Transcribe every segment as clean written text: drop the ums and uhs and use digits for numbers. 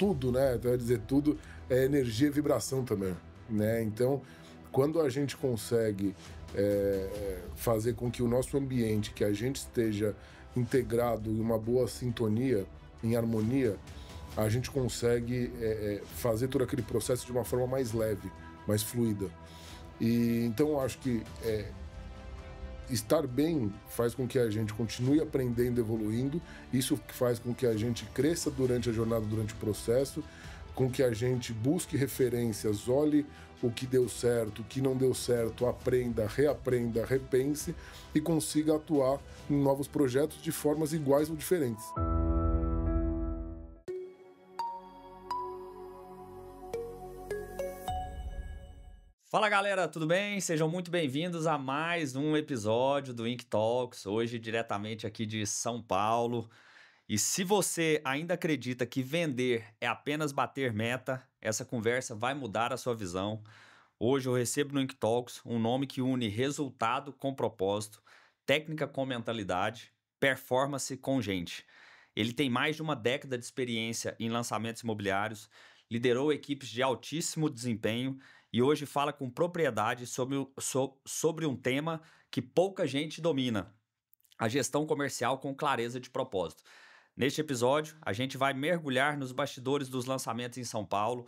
tudo, né? Então, dizer tudo é energia e vibração também, né? Então, quando a gente consegue fazer com que o nosso ambiente, que a gente esteja integrado em uma boa sintonia, em harmonia, a gente consegue fazer todo aquele processo de uma forma mais leve, mais fluida. E então eu acho que estar bem faz com que a gente continue aprendendo, evoluindo. Isso faz com que a gente cresça durante a jornada, durante o processo, com que a gente busque referências, olhe o que deu certo, o que não deu certo, aprenda, reaprenda, repense e consiga atuar em novos projetos de formas iguais ou diferentes. Fala galera, tudo bem? Sejam muito bem-vindos a mais um episódio do Ink Talks, hoje diretamente aqui de São Paulo. E se você ainda acredita que vender é apenas bater meta, essa conversa vai mudar a sua visão. Hoje eu recebo no Ink Talks um nome que une resultado com propósito, técnica com mentalidade, performance com gente. Ele tem mais de uma década de experiência em lançamentos imobiliários, liderou equipes de altíssimo desempenho e hoje fala com propriedade sobre um tema que pouca gente domina: a gestão comercial com clareza de propósito. Neste episódio, a gente vai mergulhar nos bastidores dos lançamentos em São Paulo,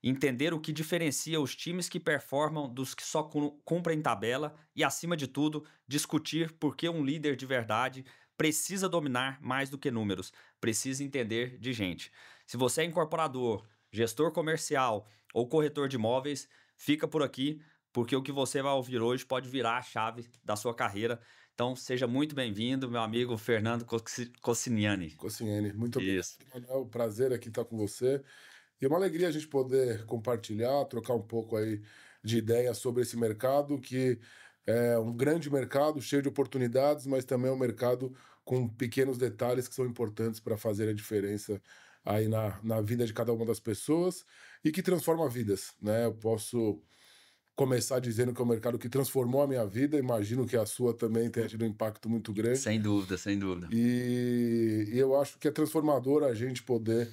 entender o que diferencia os times que performam dos que só cumprem tabela e, acima de tudo, discutir por que um líder de verdade precisa dominar mais do que números, precisa entender de gente. Se você é incorporador, gestor comercial ou corretor de imóveis, fica por aqui, porque o que você vai ouvir hoje pode virar a chave da sua carreira. Então, seja muito bem-vindo, meu amigo Fernando Cossiniani. Cossiniani, muito obrigado, Isso. Manuel. Prazer aqui estar com você. E é uma alegria a gente poder compartilhar, trocar um pouco aí de ideias sobre esse mercado, que é um grande mercado, cheio de oportunidades, mas também é um mercado com pequenos detalhes que são importantes para fazer a diferença aí na vida de cada uma das pessoas e que transforma vidas, né? Eu posso começar dizendo que é um mercado que transformou a minha vida, imagino que a sua também tenha tido um impacto muito grande. Sem dúvida, sem dúvida. E eu acho que é transformador a gente poder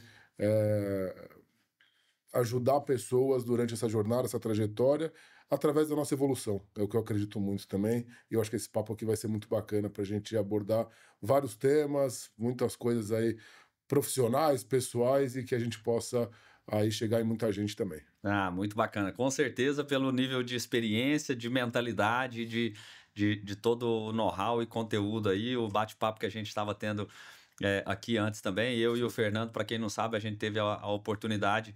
ajudar pessoas durante essa jornada, essa trajetória, através da nossa evolução. É o que eu acredito muito também. E eu acho que esse papo aqui vai ser muito bacana para a gente abordar vários temas, muitas coisas aí profissionais, pessoais, e que a gente possa aí chegar em muita gente também. Ah, muito bacana. Com certeza, pelo nível de experiência, de mentalidade, de todo o know-how e conteúdo aí, o bate-papo que a gente estava tendo aqui antes também, eu e o Fernando, para quem não sabe, a gente teve a oportunidade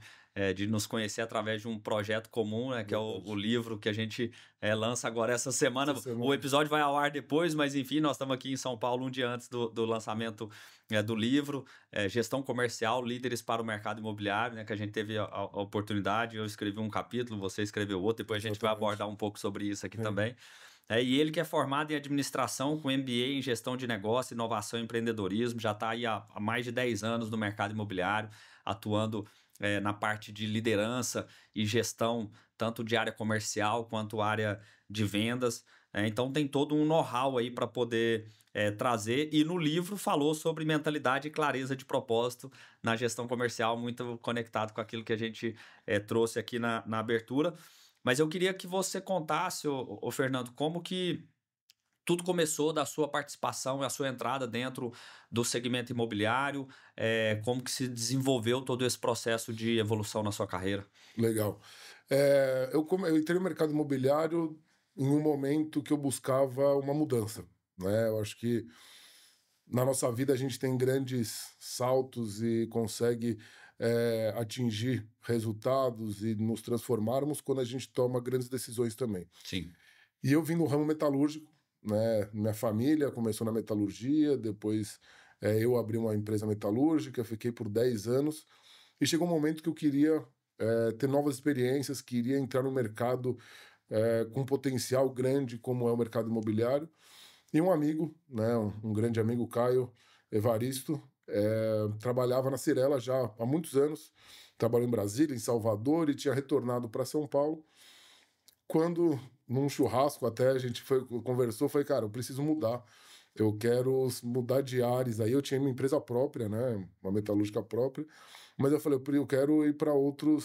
de nos conhecer através de um projeto comum, né, que é o livro que a gente lança agora essa semana. O episódio vai ao ar depois, mas enfim, nós estamos aqui em São Paulo um dia antes do lançamento do livro, Gestão Comercial, Líderes para o Mercado Imobiliário, né, que a gente teve a oportunidade. Eu escrevi um capítulo, você escreveu outro, depois a gente vai abordar um pouco sobre isso aqui também. E ele que é formado em administração com MBA em gestão de negócio, inovação e empreendedorismo, já está aí há mais de 10 anos no mercado imobiliário, atuando na parte de liderança e gestão, tanto de área comercial quanto área de vendas. Então tem todo um know-how aí para poder trazer, e no livro falou sobre mentalidade e clareza de propósito na gestão comercial, muito conectado com aquilo que a gente trouxe aqui na abertura. Mas eu queria que você contasse, ô Fernando, como que tudo começou da sua participação e a sua entrada dentro do segmento imobiliário, como que se desenvolveu todo esse processo de evolução na sua carreira. Legal. Eu entrei no mercado imobiliário em um momento que eu buscava uma mudança, né? Eu acho que na nossa vida a gente tem grandes saltos e consegue atingir resultados e nos transformarmos quando a gente toma grandes decisões também. Sim. E eu vim no ramo metalúrgico, né? Minha família começou na metalurgia, depois eu abri uma empresa metalúrgica, fiquei por 10 anos e chegou um momento que eu queria ter novas experiências, queria entrar no mercado com potencial grande como é o mercado imobiliário. E um amigo, né, um grande amigo, Caio Evaristo, trabalhava na Cyrela já há muitos anos, trabalhou em Brasília, em Salvador, e tinha retornado para São Paulo. Quando, num churrasco até, a gente conversou, falei, cara, eu preciso mudar, eu quero mudar de ares. Aí eu tinha uma empresa própria, né, uma metalúrgica própria, Mas eu falei, eu quero ir para outro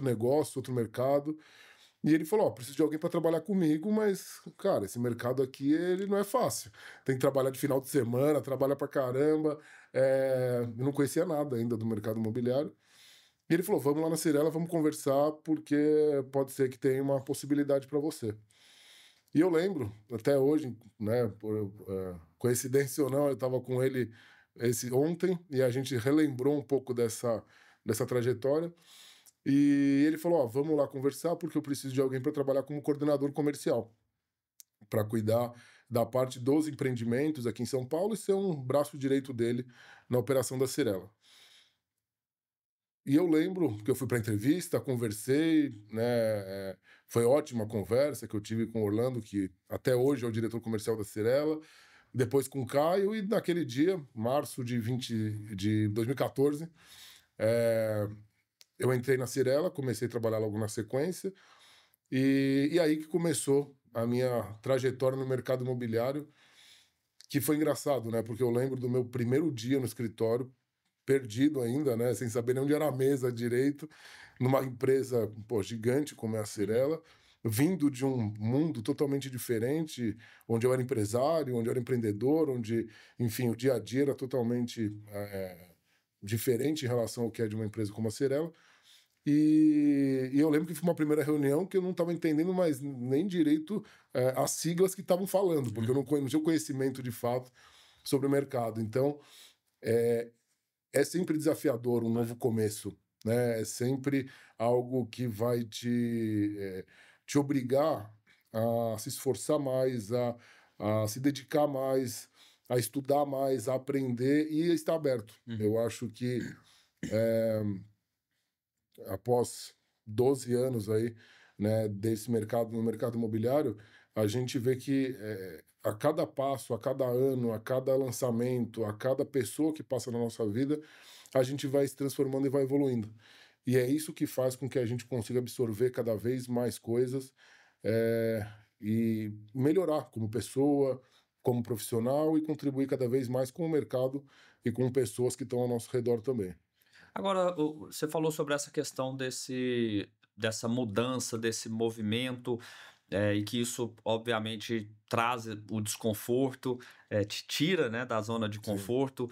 negócio, outro mercado. E ele falou, ó, preciso de alguém para trabalhar comigo, mas, cara, esse mercado aqui, ele não é fácil. Tem que trabalhar de final de semana, trabalha pra caramba. Eu não conhecia nada ainda do mercado imobiliário. E ele falou, vamos lá na Cirela, vamos conversar, porque pode ser que tenha uma possibilidade para você. E eu lembro, até hoje, né, coincidência ou não, eu estava com ele ontem, e a gente relembrou um pouco dessa trajetória. E ele falou: Ó, vamos lá conversar, porque eu preciso de alguém para trabalhar como coordenador comercial, para cuidar da parte dos empreendimentos aqui em São Paulo e ser um braço direito dele na operação da Cirela. E eu lembro que eu fui para a entrevista, conversei, né? Foi ótima a conversa que eu tive com o Orlando, que até hoje é o diretor comercial da Cirela, depois com o Caio, e naquele dia, março de 2014, é, eu entrei na Cirela, comecei a trabalhar logo na sequência, e aí que começou a minha trajetória no mercado imobiliário, que foi engraçado, né? Porque eu lembro do meu primeiro dia no escritório, perdido ainda, né? Sem saber nem onde era a mesa direito, numa empresa, pô, gigante como é a Cirela, vindo de um mundo totalmente diferente, onde eu era empresário, onde eu era empreendedor, onde, enfim, o dia a dia era totalmente diferente em relação ao que é de uma empresa como a Cirela. E eu lembro que foi uma primeira reunião que eu não estava entendendo mais nem direito as siglas que estavam falando, porque eu não tinha conhecimento de fato sobre o mercado. Então, é sempre desafiador um novo começo, né? É sempre algo que vai te obrigar a se esforçar mais, a se dedicar mais, a estudar mais, a aprender e a estar aberto. Eu acho que após 12 anos aí, né, desse mercado, no mercado imobiliário, a gente vê que a cada passo, a cada ano, a cada lançamento, a cada pessoa que passa na nossa vida, a gente vai se transformando e vai evoluindo. E é isso que faz com que a gente consiga absorver cada vez mais coisas eh, e melhorar como pessoa, como profissional e contribuir cada vez mais com o mercado e com pessoas que estão ao nosso redor também. Agora, você falou sobre essa questão dessa mudança, desse movimento, e que isso, obviamente, traz o desconforto, te tira, né, da zona de Sim, conforto,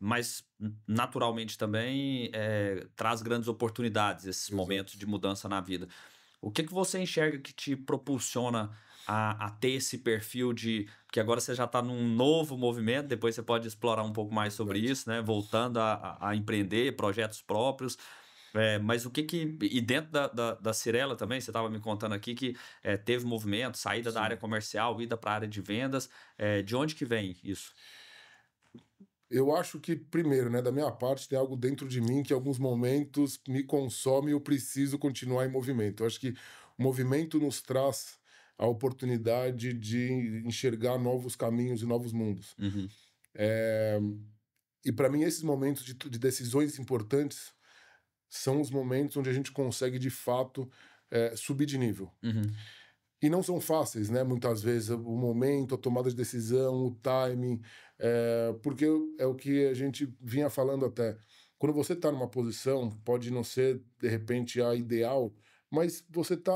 mas naturalmente também traz grandes oportunidades esses momentos exato. de mudança na vida. O que que você enxerga que te propulsiona a ter esse perfil de que agora você já está num novo movimento, depois você pode explorar um pouco mais sobre Verdade. isso, né? Voltando a empreender, projetos próprios. Mas o que que. E dentro da Cirela também, você estava me contando aqui que teve movimento, saída da área Sim. comercial, ida para a área de vendas. De onde que vem isso? Eu acho que, primeiro, né, da minha parte, tem algo dentro de mim que, em alguns momentos, me consome e eu preciso continuar em movimento. Eu acho que o movimento nos traz a oportunidade de enxergar novos caminhos e novos mundos. Uhum, Eh, e, para mim, esses momentos de decisões importantes são os momentos onde a gente consegue, de fato, subir de nível. uhum, E não são fáceis, né? Muitas vezes o momento, a tomada de decisão, o timing, porque é o que a gente vinha falando até. Quando você está numa posição, pode não ser de repente a ideal, mas você está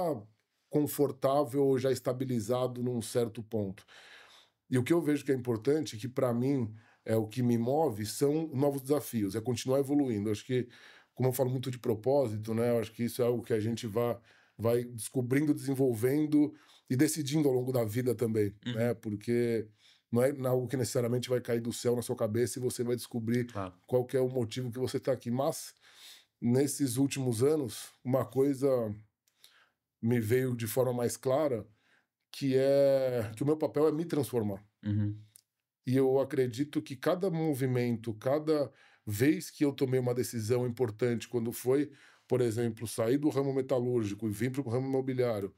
confortável ou já estabilizado num certo ponto. E o que eu vejo que é importante, que para mim é o que me move, são novos desafios, é continuar evoluindo. Eu acho que, como eu falo muito de propósito, né? Eu acho que isso é algo que a gente vai descobrindo, desenvolvendo e decidindo ao longo da vida também, né? uhum, Porque não é algo que necessariamente vai cair do céu na sua cabeça e você vai descobrir claro. qual que é o motivo que você está aqui. Mas, nesses últimos anos, uma coisa me veio de forma mais clara, que é que o meu papel é me transformar. Uhum, E eu acredito que cada movimento, cada vez que eu tomei uma decisão importante, quando foi, por exemplo, sair do ramo metalúrgico e vir para o ramo imobiliário,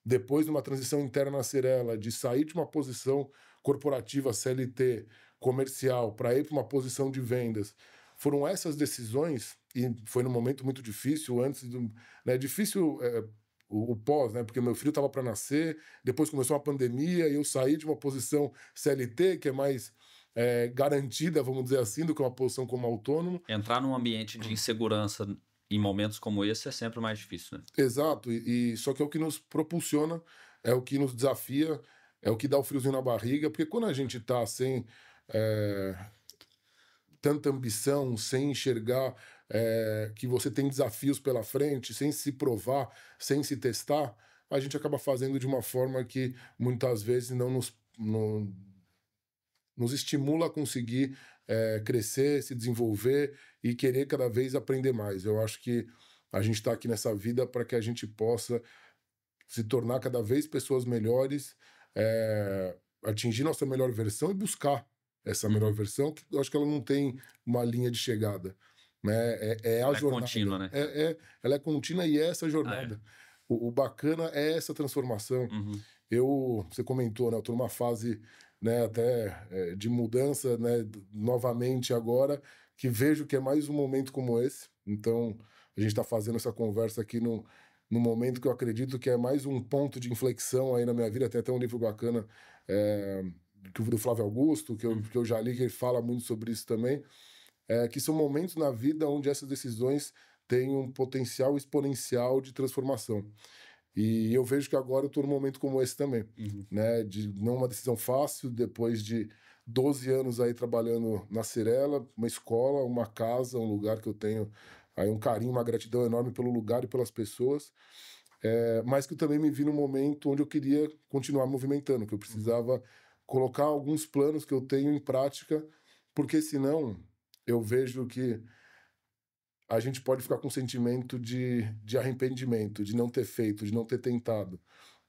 depois de uma transição interna na Cirela, de sair de uma posição corporativa CLT, comercial, para ir para uma posição de vendas, foram essas decisões, e foi num momento muito difícil, antes do, né, difícil o pós, né, porque meu filho estava para nascer, depois começou a pandemia e eu saí de uma posição CLT, que é mais garantida, vamos dizer assim, do que uma posição como autônomo. Entrar num ambiente de insegurança em momentos como esse é sempre mais difícil, né? Exato, só que é o que nos propulsiona, é o que nos desafia, é o que dá o friozinho na barriga, porque quando a gente está sem é, tanta ambição, sem enxergar que você tem desafios pela frente, sem se provar, sem se testar, a gente acaba fazendo de uma forma que muitas vezes nos estimula a conseguir crescer, se desenvolver e querer cada vez aprender mais. Eu acho que a gente está aqui nessa vida para que a gente possa se tornar cada vez pessoas melhores, atingir nossa melhor versão e buscar essa melhor versão, que eu acho que ela não tem uma linha de chegada. Né? É a Ela é jornada. contínua, né? Ela é contínua e é essa jornada. O bacana é essa transformação. Você comentou, né? Eu estou numa fase, né, até de mudança, né, novamente agora, que vejo que é mais um momento como esse. Então, a gente está fazendo essa conversa aqui no momento que eu acredito que é mais um ponto de inflexão aí na minha vida. Tem até um livro bacana do Flávio Augusto, que eu já li, que ele fala muito sobre isso também, que são momentos na vida onde essas decisões têm um potencial exponencial de transformação. E eu vejo que agora eu estou num momento como esse também, né? De não uma decisão fácil, depois de 12 anos aí trabalhando na Cirela, uma escola, uma casa, um lugar que eu tenho aí um carinho, uma gratidão enorme pelo lugar e pelas pessoas, mas que eu também me vi num momento onde eu queria continuar movimentando, que eu precisava colocar alguns planos que eu tenho em prática, porque senão eu vejo que a gente pode ficar com um sentimento de arrependimento, de não ter feito, de não ter tentado,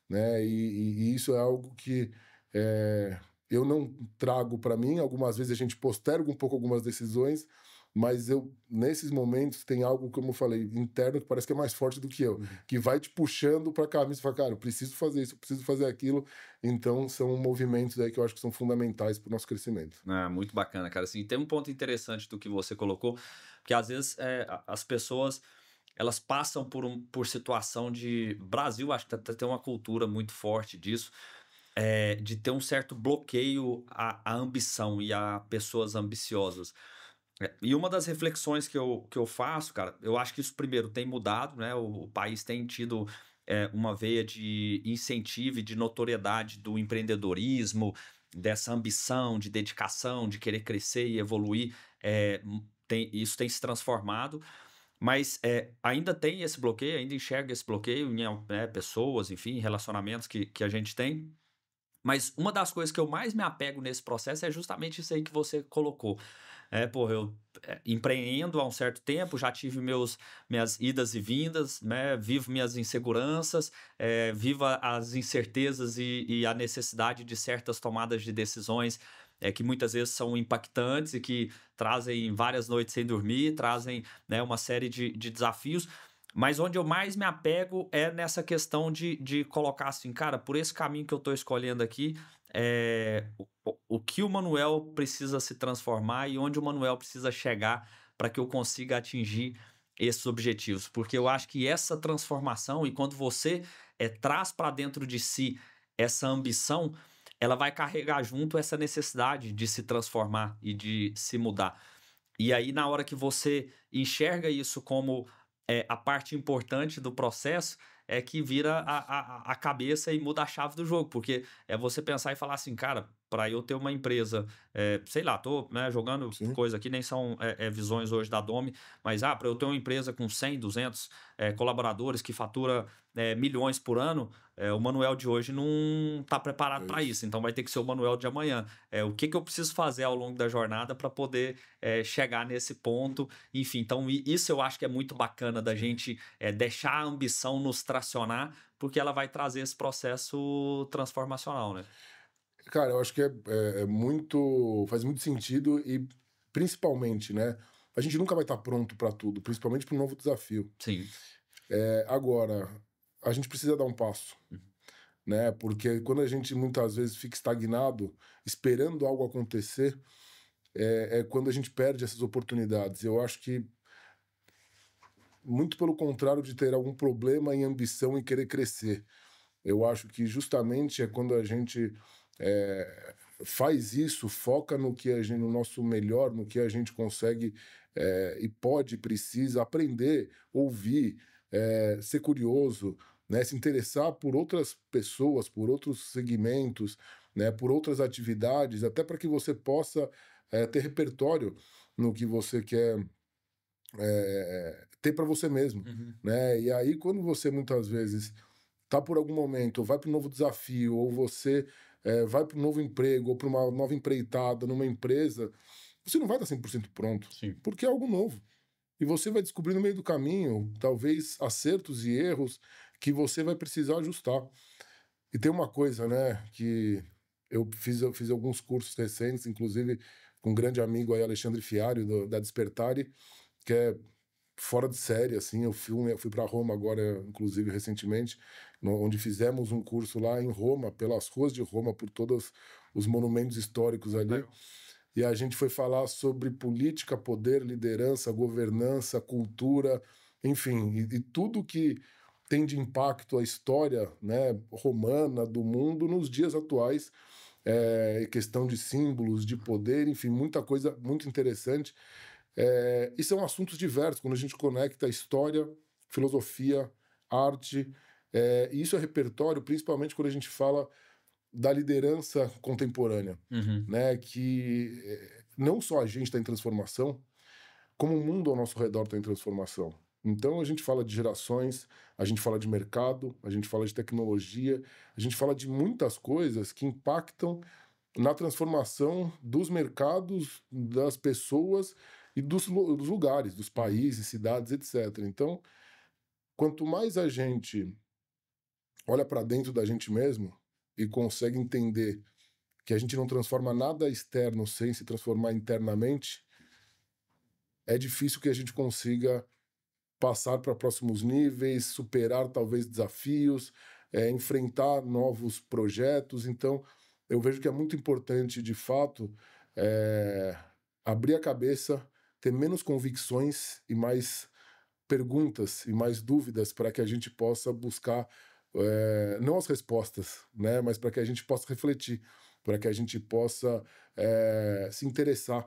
né? E isso é algo que eu não trago para mim. Algumas vezes a gente posterga um pouco algumas decisões, mas nesses momentos, tem algo, como eu falei, interno, que parece que é mais forte do que eu, que vai te puxando para cá. Você fala, cara, eu preciso fazer isso, eu preciso fazer aquilo. Então, são movimentos aí que eu acho que são fundamentais para o nosso crescimento. Muito bacana, cara. Assim, tem um ponto interessante do que você colocou, que às vezes as pessoas elas passam por situação de... Brasil, acho que tem uma cultura muito forte disso, de ter um certo bloqueio à ambição e a pessoas ambiciosas. E uma das reflexões que eu faço, cara, eu acho que isso primeiro tem mudado, né? O país tem tido uma veia de incentivo e de notoriedade do empreendedorismo, dessa ambição, de dedicação, de querer crescer e evoluir. Isso tem se transformado, mas ainda tem esse bloqueio, ainda enxerga esse bloqueio em pessoas, enfim, relacionamentos que a gente tem. Mas uma das coisas que eu mais me apego nesse processo é justamente isso aí que você colocou. Pô, eu empreendo há um certo tempo, já tive minhas idas e vindas, né? Vivo minhas inseguranças, vivo as incertezas e a necessidade de certas tomadas de decisões que muitas vezes são impactantes e que trazem várias noites sem dormir, trazem, né, uma série de desafios. Mas onde eu mais me apego é nessa questão de colocar assim, cara, por esse caminho que eu estou escolhendo aqui, o que o Manuel precisa se transformar e onde o Manuel precisa chegar para que eu consiga atingir esses objetivos. Porque eu acho que essa transformação, e quando você traz para dentro de si essa ambição, ela vai carregar junto essa necessidade de se transformar e de se mudar. E aí, na hora que você enxerga isso como a parte importante do processo, é que vira a cabeça e muda a chave do jogo, porque é você pensar e falar assim, cara, para eu ter uma empresa, sei lá, tô, né, jogando Sim. coisa aqui, nem são visões hoje da Domi, mas para eu ter uma empresa com 100, 200 colaboradores que fatura milhões por ano, o Manuel de hoje não está preparado para isso, então vai ter que ser o Manuel de amanhã. O que eu preciso fazer ao longo da jornada para poder chegar nesse ponto, enfim, então isso eu acho que é muito bacana da gente deixar a ambição nos tracionar, porque ela vai trazer esse processo transformacional, né? Cara, eu acho que faz muito sentido e principalmente, né? A gente nunca vai estar pronto para tudo, principalmente para um novo desafio. Sim. Agora, a gente precisa dar um passo, né? Porque quando a gente muitas vezes fica estagnado, esperando algo acontecer, é quando a gente perde essas oportunidades. Eu acho que muito pelo contrário de ter algum problema em ambição e querer crescer. Eu acho que justamente é quando a gente faz isso, foca no que a gente, no nosso melhor, no que a gente consegue e pode, precisa aprender, ouvir, ser curioso, né, se interessar por outras pessoas, por outros segmentos, né, por outras atividades, até para que você possa ter repertório no que você quer ter para você mesmo, Uhum. né? E aí quando você muitas vezes tá por algum momento, ou vai para um novo desafio, ou você vai para um novo emprego, ou para uma nova empreitada numa empresa, você não vai estar 100% pronto, Sim. porque é algo novo. E você vai descobrir no meio do caminho, talvez acertos e erros que você vai precisar ajustar. E tem uma coisa, né, que eu fiz alguns cursos recentes, inclusive com um grande amigo aí, Alexandre Fiário, da Despertare, que é fora de série, assim. Eu fui para Roma agora, inclusive recentemente, onde fizemos um curso lá em Roma, pelas ruas de Roma, por todos os monumentos históricos ali. Legal. E a gente foi falar sobre política, poder, liderança, governança, cultura, enfim, e tudo que tem de impacto a história, né, romana do mundo nos dias atuais, questão de símbolos, de poder, enfim, muita coisa muito interessante. E são assuntos diversos, quando a gente conecta história, filosofia, arte, e isso é repertório, principalmente quando a gente fala da liderança contemporânea, Uhum. né? Que não só a gente está em transformação, como o mundo ao nosso redor está em transformação. Então a gente fala de gerações, a gente fala de mercado, a gente fala de tecnologia, a gente fala de muitas coisas que impactam na transformação dos mercados, das pessoas e dos lugares, dos Uhum. países, cidades, etc. Então, quanto mais a gente olha para dentro da gente mesmo e consegue entender que a gente não transforma nada externo sem se transformar internamente, é difícil que a gente consiga passar para próximos níveis, superar talvez desafios, enfrentar novos projetos. Então, eu vejo que é muito importante, de fato, eh, abrir a cabeça, ter menos convicções e mais perguntas e mais dúvidas para que a gente possa buscar não as respostas, né, mas para que a gente possa refletir, para que a gente possa se interessar.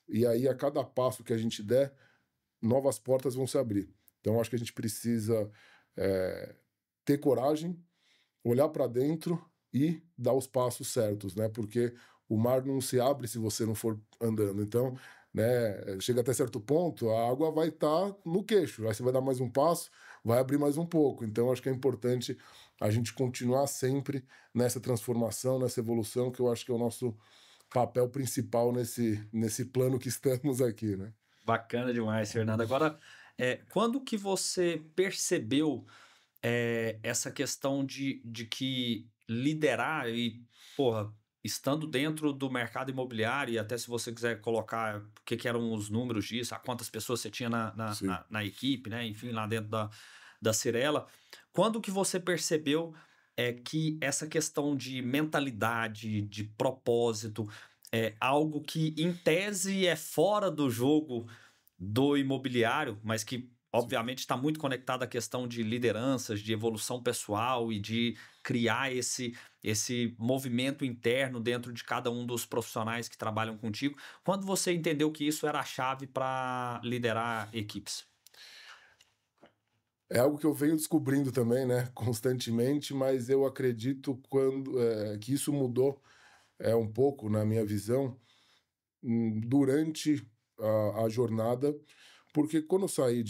E aí, a cada passo que a gente der, novas portas vão se abrir. Então, acho que a gente precisa ter coragem, olhar para dentro e dar os passos certos, né? Porque o mar não se abre se você não for andando. Então, né, chega até certo ponto, a água vai estar no queixo. Aí você vai dar mais um passo, vai abrir mais um pouco. Então, acho que é importante a gente continuar sempre nessa transformação, nessa evolução, que eu acho que é o nosso papel principal nesse plano que estamos aqui, né? Bacana demais, Fernando. Agora, quando que você percebeu essa questão de que liderar e, porra, estando dentro do mercado imobiliário, e até se você quiser colocar o que, que eram os números disso, a quantas pessoas você tinha Sim. na equipe, né? Enfim, lá dentro da Cirela, quando que você percebeu que essa questão de mentalidade, de propósito, é algo que, em tese, é fora do jogo do imobiliário, mas que obviamente está muito conectado à questão de lideranças, de evolução pessoal e de criar esse movimento interno dentro de cada um dos profissionais que trabalham contigo. Quando você entendeu que isso era a chave para liderar equipes? É algo que eu venho descobrindo também, né, constantemente, mas eu acredito que isso mudou um pouco na minha visão durante a jornada, porque quando eu saí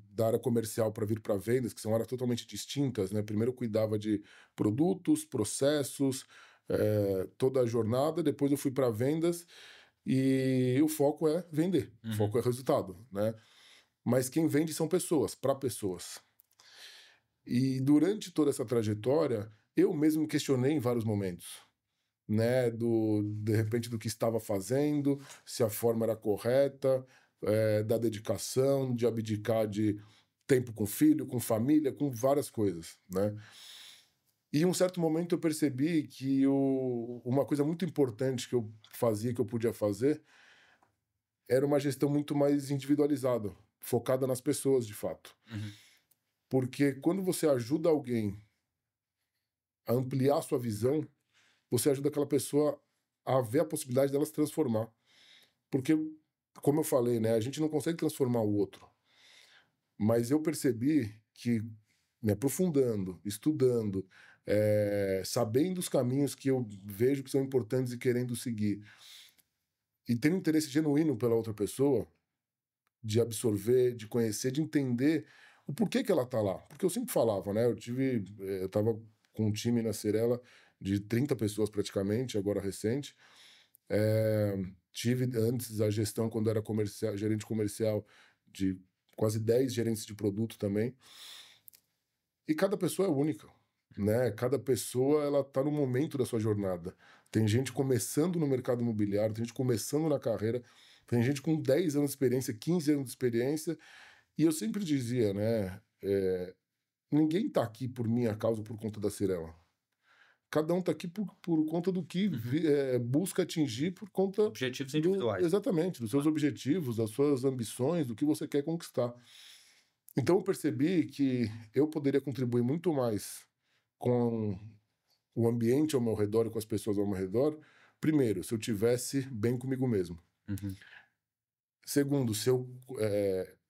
da área comercial para vir para vendas, que são áreas totalmente distintas, né, primeiro eu cuidava de produtos, processos, toda a jornada, depois eu fui para vendas e o foco é vender, o Uhum. foco é resultado, né? Mas quem vende são pessoas, para pessoas. E durante toda essa trajetória, eu mesmo me questionei em vários momentos, né, de repente do que estava fazendo, se a forma era correta, da dedicação, de abdicar de tempo com filho, com família, com várias coisas, né? E em um certo momento eu percebi que uma coisa muito importante que eu fazia, que eu podia fazer, era uma gestão muito mais individualizada, focada nas pessoas, de fato. Uhum. Porque quando você ajuda alguém a ampliar sua visão, você ajuda aquela pessoa a ver a possibilidade dela se transformar. Porque, como eu falei, né, a gente não consegue transformar o outro. Mas eu percebi que, me aprofundando, estudando, sabendo os caminhos que eu vejo que são importantes e querendo seguir, e tendo um interesse genuíno pela outra pessoa, de absorver, de conhecer, de entender o porquê que ela tá lá. Porque eu sempre falava, né? Eu tava com um time na Cirela de 30 pessoas praticamente, agora recente. Tive antes a gestão, quando era gerente comercial, de quase 10 gerentes de produto também. E cada pessoa é única, né? Cada pessoa, ela tá no momento da sua jornada. Tem gente começando no mercado imobiliário, tem gente começando na carreira, tem gente com 10 anos de experiência, 15 anos de experiência, e eu sempre dizia, né? Ninguém tá aqui por minha causa, por conta da Cirela. Cada um tá aqui por conta do que busca atingir, por conta Objetivos individuais. exatamente, dos seus objetivos, das suas ambições, do que você quer conquistar. Então eu percebi que eu poderia contribuir muito mais com o ambiente ao meu redor e com as pessoas ao meu redor. Primeiro, se eu tivesse bem comigo mesmo. Uhum. Segundo, se eu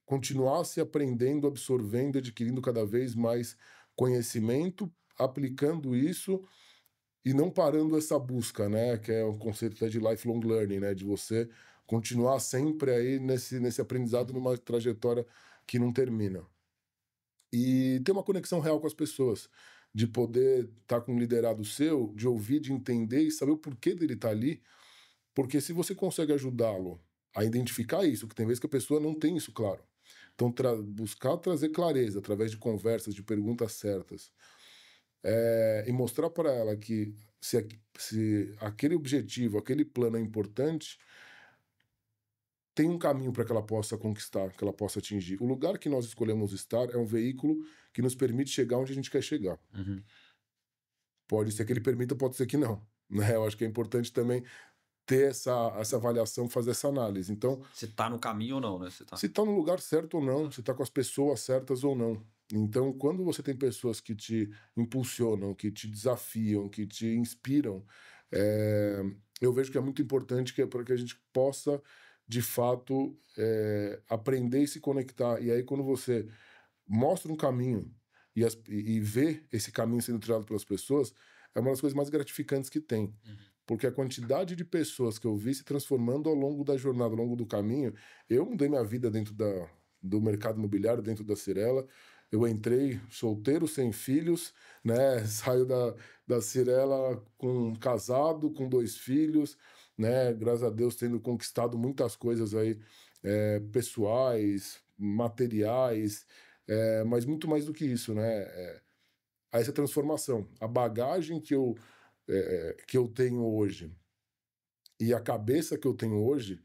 continuasse aprendendo, absorvendo, adquirindo cada vez mais conhecimento, aplicando isso e não parando essa busca, né? Que é o conceito de lifelong learning, né? De você continuar sempre aí nesse aprendizado, numa trajetória que não termina. E ter uma conexão real com as pessoas, de poder estar com um liderado seu, de ouvir, de entender e saber o porquê dele estar ali, porque se você consegue ajudá-lo a identificar isso, que tem vezes que a pessoa não tem isso claro. Então, buscar trazer clareza através de conversas, de perguntas certas, e mostrar para ela que se aquele objetivo, aquele plano é importante, tem um caminho para que ela possa conquistar, que ela possa atingir. O lugar que nós escolhemos estar é um veículo que nos permite chegar onde a gente quer chegar. Uhum. Pode ser que ele permita, pode ser que não. Né? Eu acho que é importante também ter essa avaliação, fazer essa análise. Então, Se tá no caminho ou não, né? se está no lugar certo ou não, se está com as pessoas certas ou não. Então, quando você tem pessoas que te impulsionam, que te desafiam, que te inspiram, eu vejo que é muito importante para que a gente possa, de fato, aprender e se conectar. E aí, quando você mostra um caminho e vê esse caminho sendo trilhado pelas pessoas, é uma das coisas mais gratificantes que tem. Uhum. Porque a quantidade de pessoas que eu vi se transformando ao longo da jornada, ao longo do caminho. Eu mudei minha vida dentro do mercado imobiliário, dentro da Cirela. Eu entrei solteiro, sem filhos, né? Saio da Cirela casado, com 2 filhos, né? Graças a Deus tendo conquistado muitas coisas aí, pessoais, materiais, mas muito mais do que isso, né? Essa transformação. A bagagem que eu tenho hoje e a cabeça que eu tenho hoje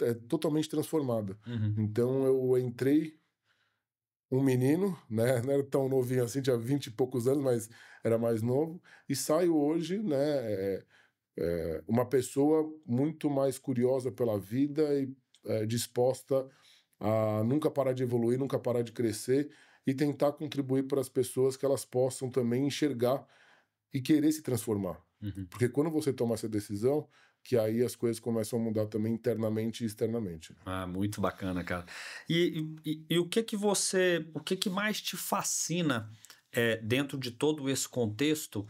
é totalmente transformada. Uhum. Então eu entrei um menino, né? Não era tão novinho assim, tinha 20 e poucos anos, mas era mais novo, e saio hoje, né? Uma pessoa muito mais curiosa pela vida e disposta a nunca parar de evoluir, nunca parar de crescer e tentar contribuir para as pessoas que elas possam também enxergar e querer se transformar. Uhum. Porque quando você toma essa decisão, que aí as coisas começam a mudar também internamente e externamente. Ah, muito bacana, cara. E o que que mais te fascina dentro de todo esse contexto,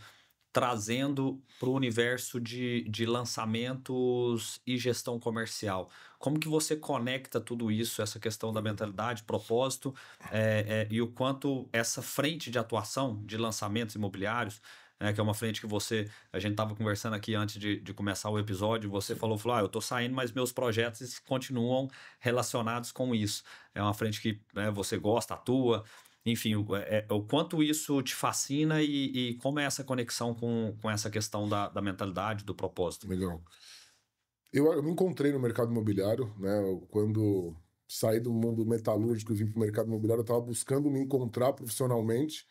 trazendo para o universo de lançamentos e gestão comercial? Como que você conecta tudo isso, essa questão da mentalidade, propósito, e o quanto essa frente de atuação de lançamentos imobiliários, que é uma frente que a gente estava conversando aqui antes de começar o episódio, você falou, eu estou saindo, mas meus projetos continuam relacionados com isso. É uma frente que você gosta, atua, enfim, o quanto isso te fascina e como é essa conexão com essa questão da mentalidade, do propósito. Legal. Eu me encontrei no mercado imobiliário, né? Quando saí do mundo metalúrgico e vim para o mercado imobiliário, eu estava buscando me encontrar profissionalmente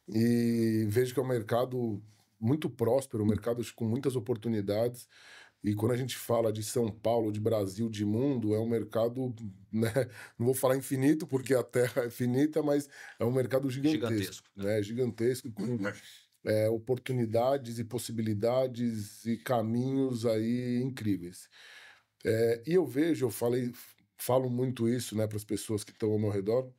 e vejo que é um mercado muito próspero, um mercado com muitas oportunidades. E quando a gente fala de São Paulo, de Brasil, de mundo, é um mercado, né? Não vou falar infinito, porque a Terra é finita, mas é um mercado gigantesco, Gigantesco, né? Gigantesco, oportunidades e possibilidades e caminhos aí incríveis. E eu vejo, falo muito isso, né, para as pessoas que estão ao meu redor,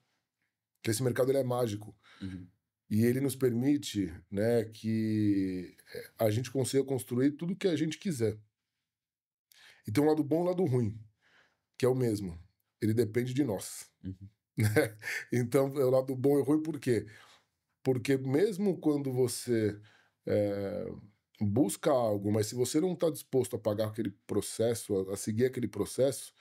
que esse mercado ele é mágico. Uhum. E ele nos permite, né, que a gente consiga construir tudo o que a gente quiser. E tem um lado bom e um lado ruim, que é o mesmo. Ele depende de nós. Uhum. Né? Então, é o lado bom e ruim por quê? Porque mesmo quando você busca algo, mas se você não está disposto a pagar aquele processo, a seguir aquele processo,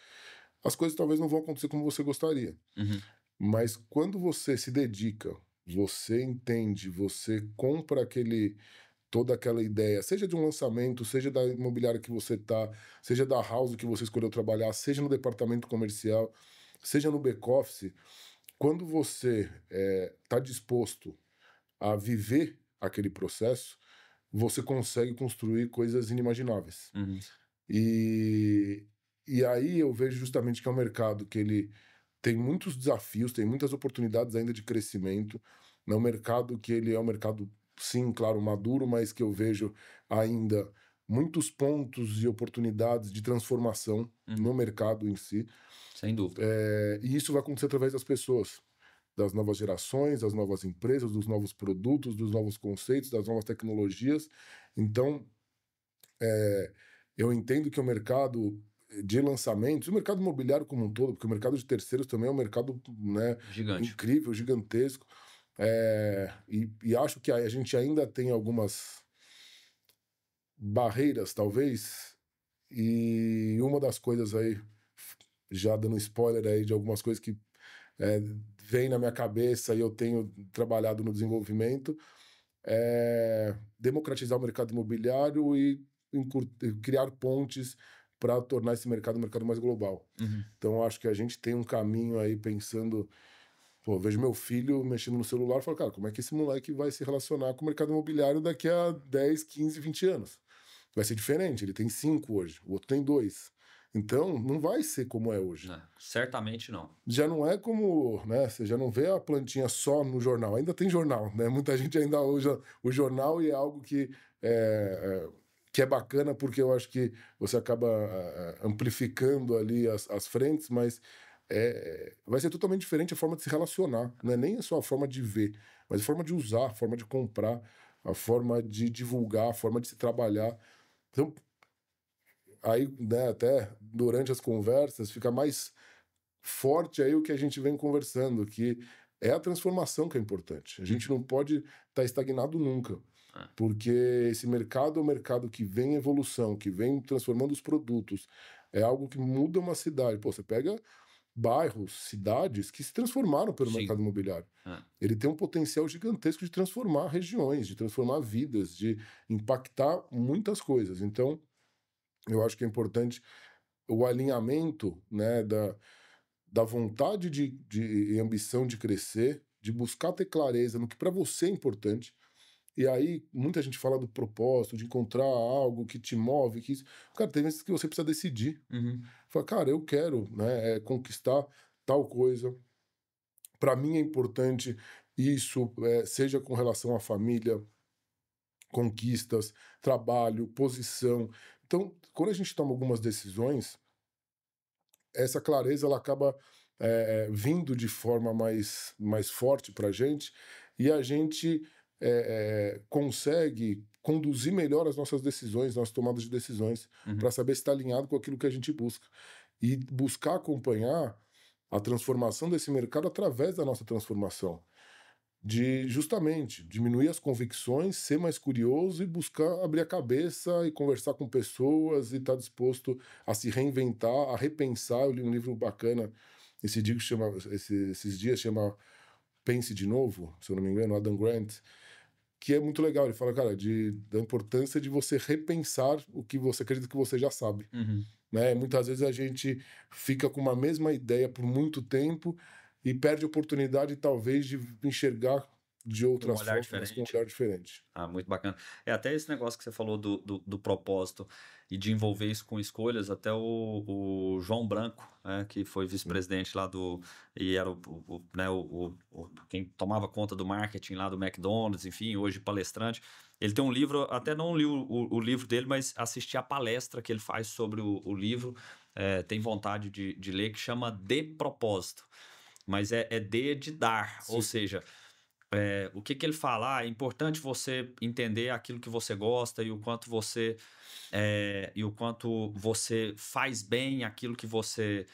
as coisas talvez não vão acontecer como você gostaria. Uhum. Mas quando você se dedica, você entende, você compra toda aquela ideia, seja de um lançamento, seja da imobiliária que você tá, seja da house que você escolheu trabalhar, seja no departamento comercial, seja no back-office, quando você está disposto a viver aquele processo, você consegue construir coisas inimagináveis. Uhum. E, e aí eu vejo justamente que é um mercado que ele tem muitos desafios, tem muitas oportunidades ainda de crescimento. É um mercado que ele é um mercado, sim, claro, maduro, mas que eu vejo ainda muitos pontos e oportunidades de transformação no mercado em si. Sem dúvida. E isso vai acontecer através das pessoas, das novas gerações, das novas empresas, dos novos produtos, dos novos conceitos, das novas tecnologias. Então, eu entendo que o mercado de lançamentos, o mercado imobiliário como um todo, porque o mercado de terceiros também é um mercado, né, Gigante. incrível, gigantesco. E acho que a gente ainda tem algumas barreiras, talvez, e uma das coisas aí, já dando spoiler aí de algumas coisas que vem na minha cabeça e eu tenho trabalhado no desenvolvimento, é democratizar o mercado imobiliário e criar pontes para tornar esse mercado um mercado mais global. Uhum. Então, acho que a gente tem um caminho aí pensando. Pô, vejo meu filho mexendo no celular e falo, cara, como é que esse moleque vai se relacionar com o mercado imobiliário daqui a 10, 15, 20 anos? Vai ser diferente. Ele tem 5 hoje, o outro tem 2. Então, não vai ser como é hoje. Não, certamente não. Já não é como, né? Você já não vê a plantinha só no jornal. Ainda tem jornal, né? Muita gente ainda usa o jornal e é algo que é bacana porque eu acho que você acaba amplificando ali as frentes, mas vai ser totalmente diferente a forma de se relacionar. Não é nem só a forma de ver, mas a forma de usar, a forma de comprar, a forma de divulgar, a forma de se trabalhar. Então, aí, né, até durante as conversas, fica mais forte aí o que a gente vem conversando, que é a transformação que é importante. A gente não pode estar estagnado nunca, porque esse mercado é um mercado que vem em evolução, que vem transformando os produtos. É algo que muda uma cidade. Pô, você pega bairros, cidades que se transformaram pelo Sim. mercado imobiliário. Ele tem um potencial gigantesco de transformar regiões, de transformar vidas, de impactar muitas coisas. Então, eu acho que é importante o alinhamento, né, da vontade e ambição de crescer, de buscar ter clareza no que para você é importante. E aí, muita gente fala do propósito, de encontrar algo que te move, que isso. Cara, tem vezes que você precisa decidir. Uhum. Fala, cara, eu quero, né, conquistar tal coisa. Para mim é importante isso, seja com relação à família, conquistas, trabalho, posição. Então, quando a gente toma algumas decisões, essa clareza ela acaba vindo de forma mais forte para a gente e a gente consegue conduzir melhor as nossas decisões, nossas tomadas de decisões, para saber se está alinhado com aquilo que a gente busca. E buscar acompanhar a transformação desse mercado através da nossa transformação. De justamente diminuir as convicções, ser mais curioso e buscar abrir a cabeça e conversar com pessoas e estar disposto a se reinventar, a repensar. Eu li um livro bacana esses dias, chama Pense de Novo, se eu não me engano, Adam Grant, que é muito legal. Ele fala, cara, da importância de você repensar o que você acredita que você já sabe. Né? Muitas vezes a gente fica com uma mesma ideia por muito tempo e perde a oportunidade, talvez, de enxergar de Um outras olhar formas, com um diferente. olhar diferente. Ah, muito bacana. É até esse negócio que você falou do propósito e de envolver isso com escolhas, até o João Branco, né, que foi Sim, vice-presidente lá e era né, quem tomava conta do marketing lá do McDonald's, enfim, hoje palestrante. Ele tem um livro, até não li o livro dele, mas assisti a palestra que ele faz sobre o livro, tem vontade de ler, que chama De Propósito. Mas é de dar, ou sim, seja, o que que ele fala? Ah, é importante você entender aquilo que você gosta e o quanto você faz bem aquilo que você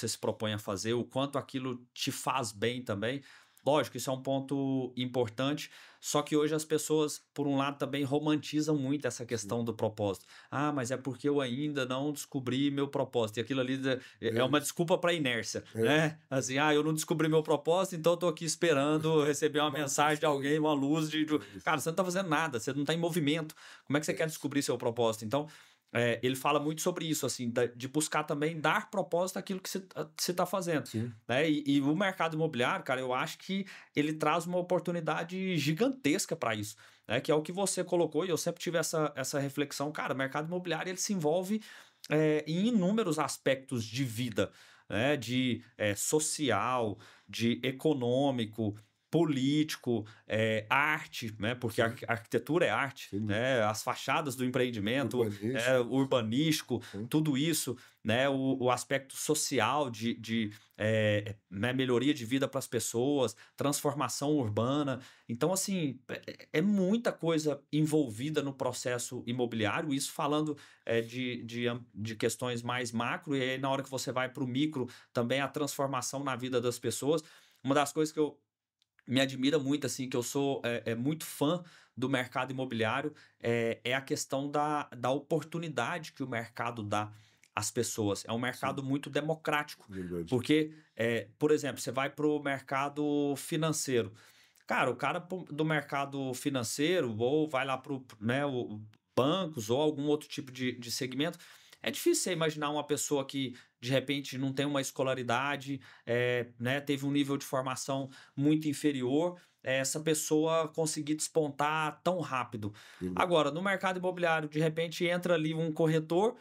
se propõe a fazer, o quanto aquilo te faz bem também. Lógico, isso é um ponto importante, só que hoje as pessoas, por um lado, também romantizam muito essa sim. questão do propósito. Ah, mas é porque eu ainda não descobri meu propósito. E aquilo ali é É uma isso. desculpa para inércia, É, né? Assim, eu não descobri meu propósito, então eu tô aqui esperando receber uma mensagem de alguém, uma luz é isso. Cara, você não tá fazendo nada, você não tá em movimento. Como é que você É quer isso. descobrir seu propósito? Então, ele fala muito sobre isso, assim, de buscar também dar propósito àquilo que você está fazendo, Sim, né? E o mercado imobiliário, cara, eu acho que ele traz uma oportunidade gigantesca para isso, né? Que é o que você colocou, e eu sempre tive essa reflexão, cara, o mercado imobiliário ele se envolve em inúmeros aspectos de vida, né? De social, de econômico, político, arte, né? Porque a sim, arquitetura é arte, sem dúvida. né? As fachadas do empreendimento, Urbanístico, urbanístico, sim, tudo isso, né? O aspecto social né? Melhoria de vida para as pessoas, transformação urbana. Então, assim, é muita coisa envolvida no processo imobiliário, isso falando de questões mais macro, e aí na hora que você vai para o micro, também a transformação na vida das pessoas. Uma das coisas que eu me admira muito, assim, que eu sou muito fã do mercado imobiliário, é a questão da oportunidade que o mercado dá às pessoas. É um sim, mercado muito democrático, verdade. porque, por exemplo, você vai para o mercado financeiro. Cara, o cara do mercado financeiro, ou vai lá para né, bancos, ou algum outro tipo de segmento, é difícil você imaginar uma pessoa que, de repente, não tem uma escolaridade, né, teve um nível de formação muito inferior, essa pessoa conseguir despontar tão rápido. Verdade. Agora, no mercado imobiliário, de repente entra ali um corretor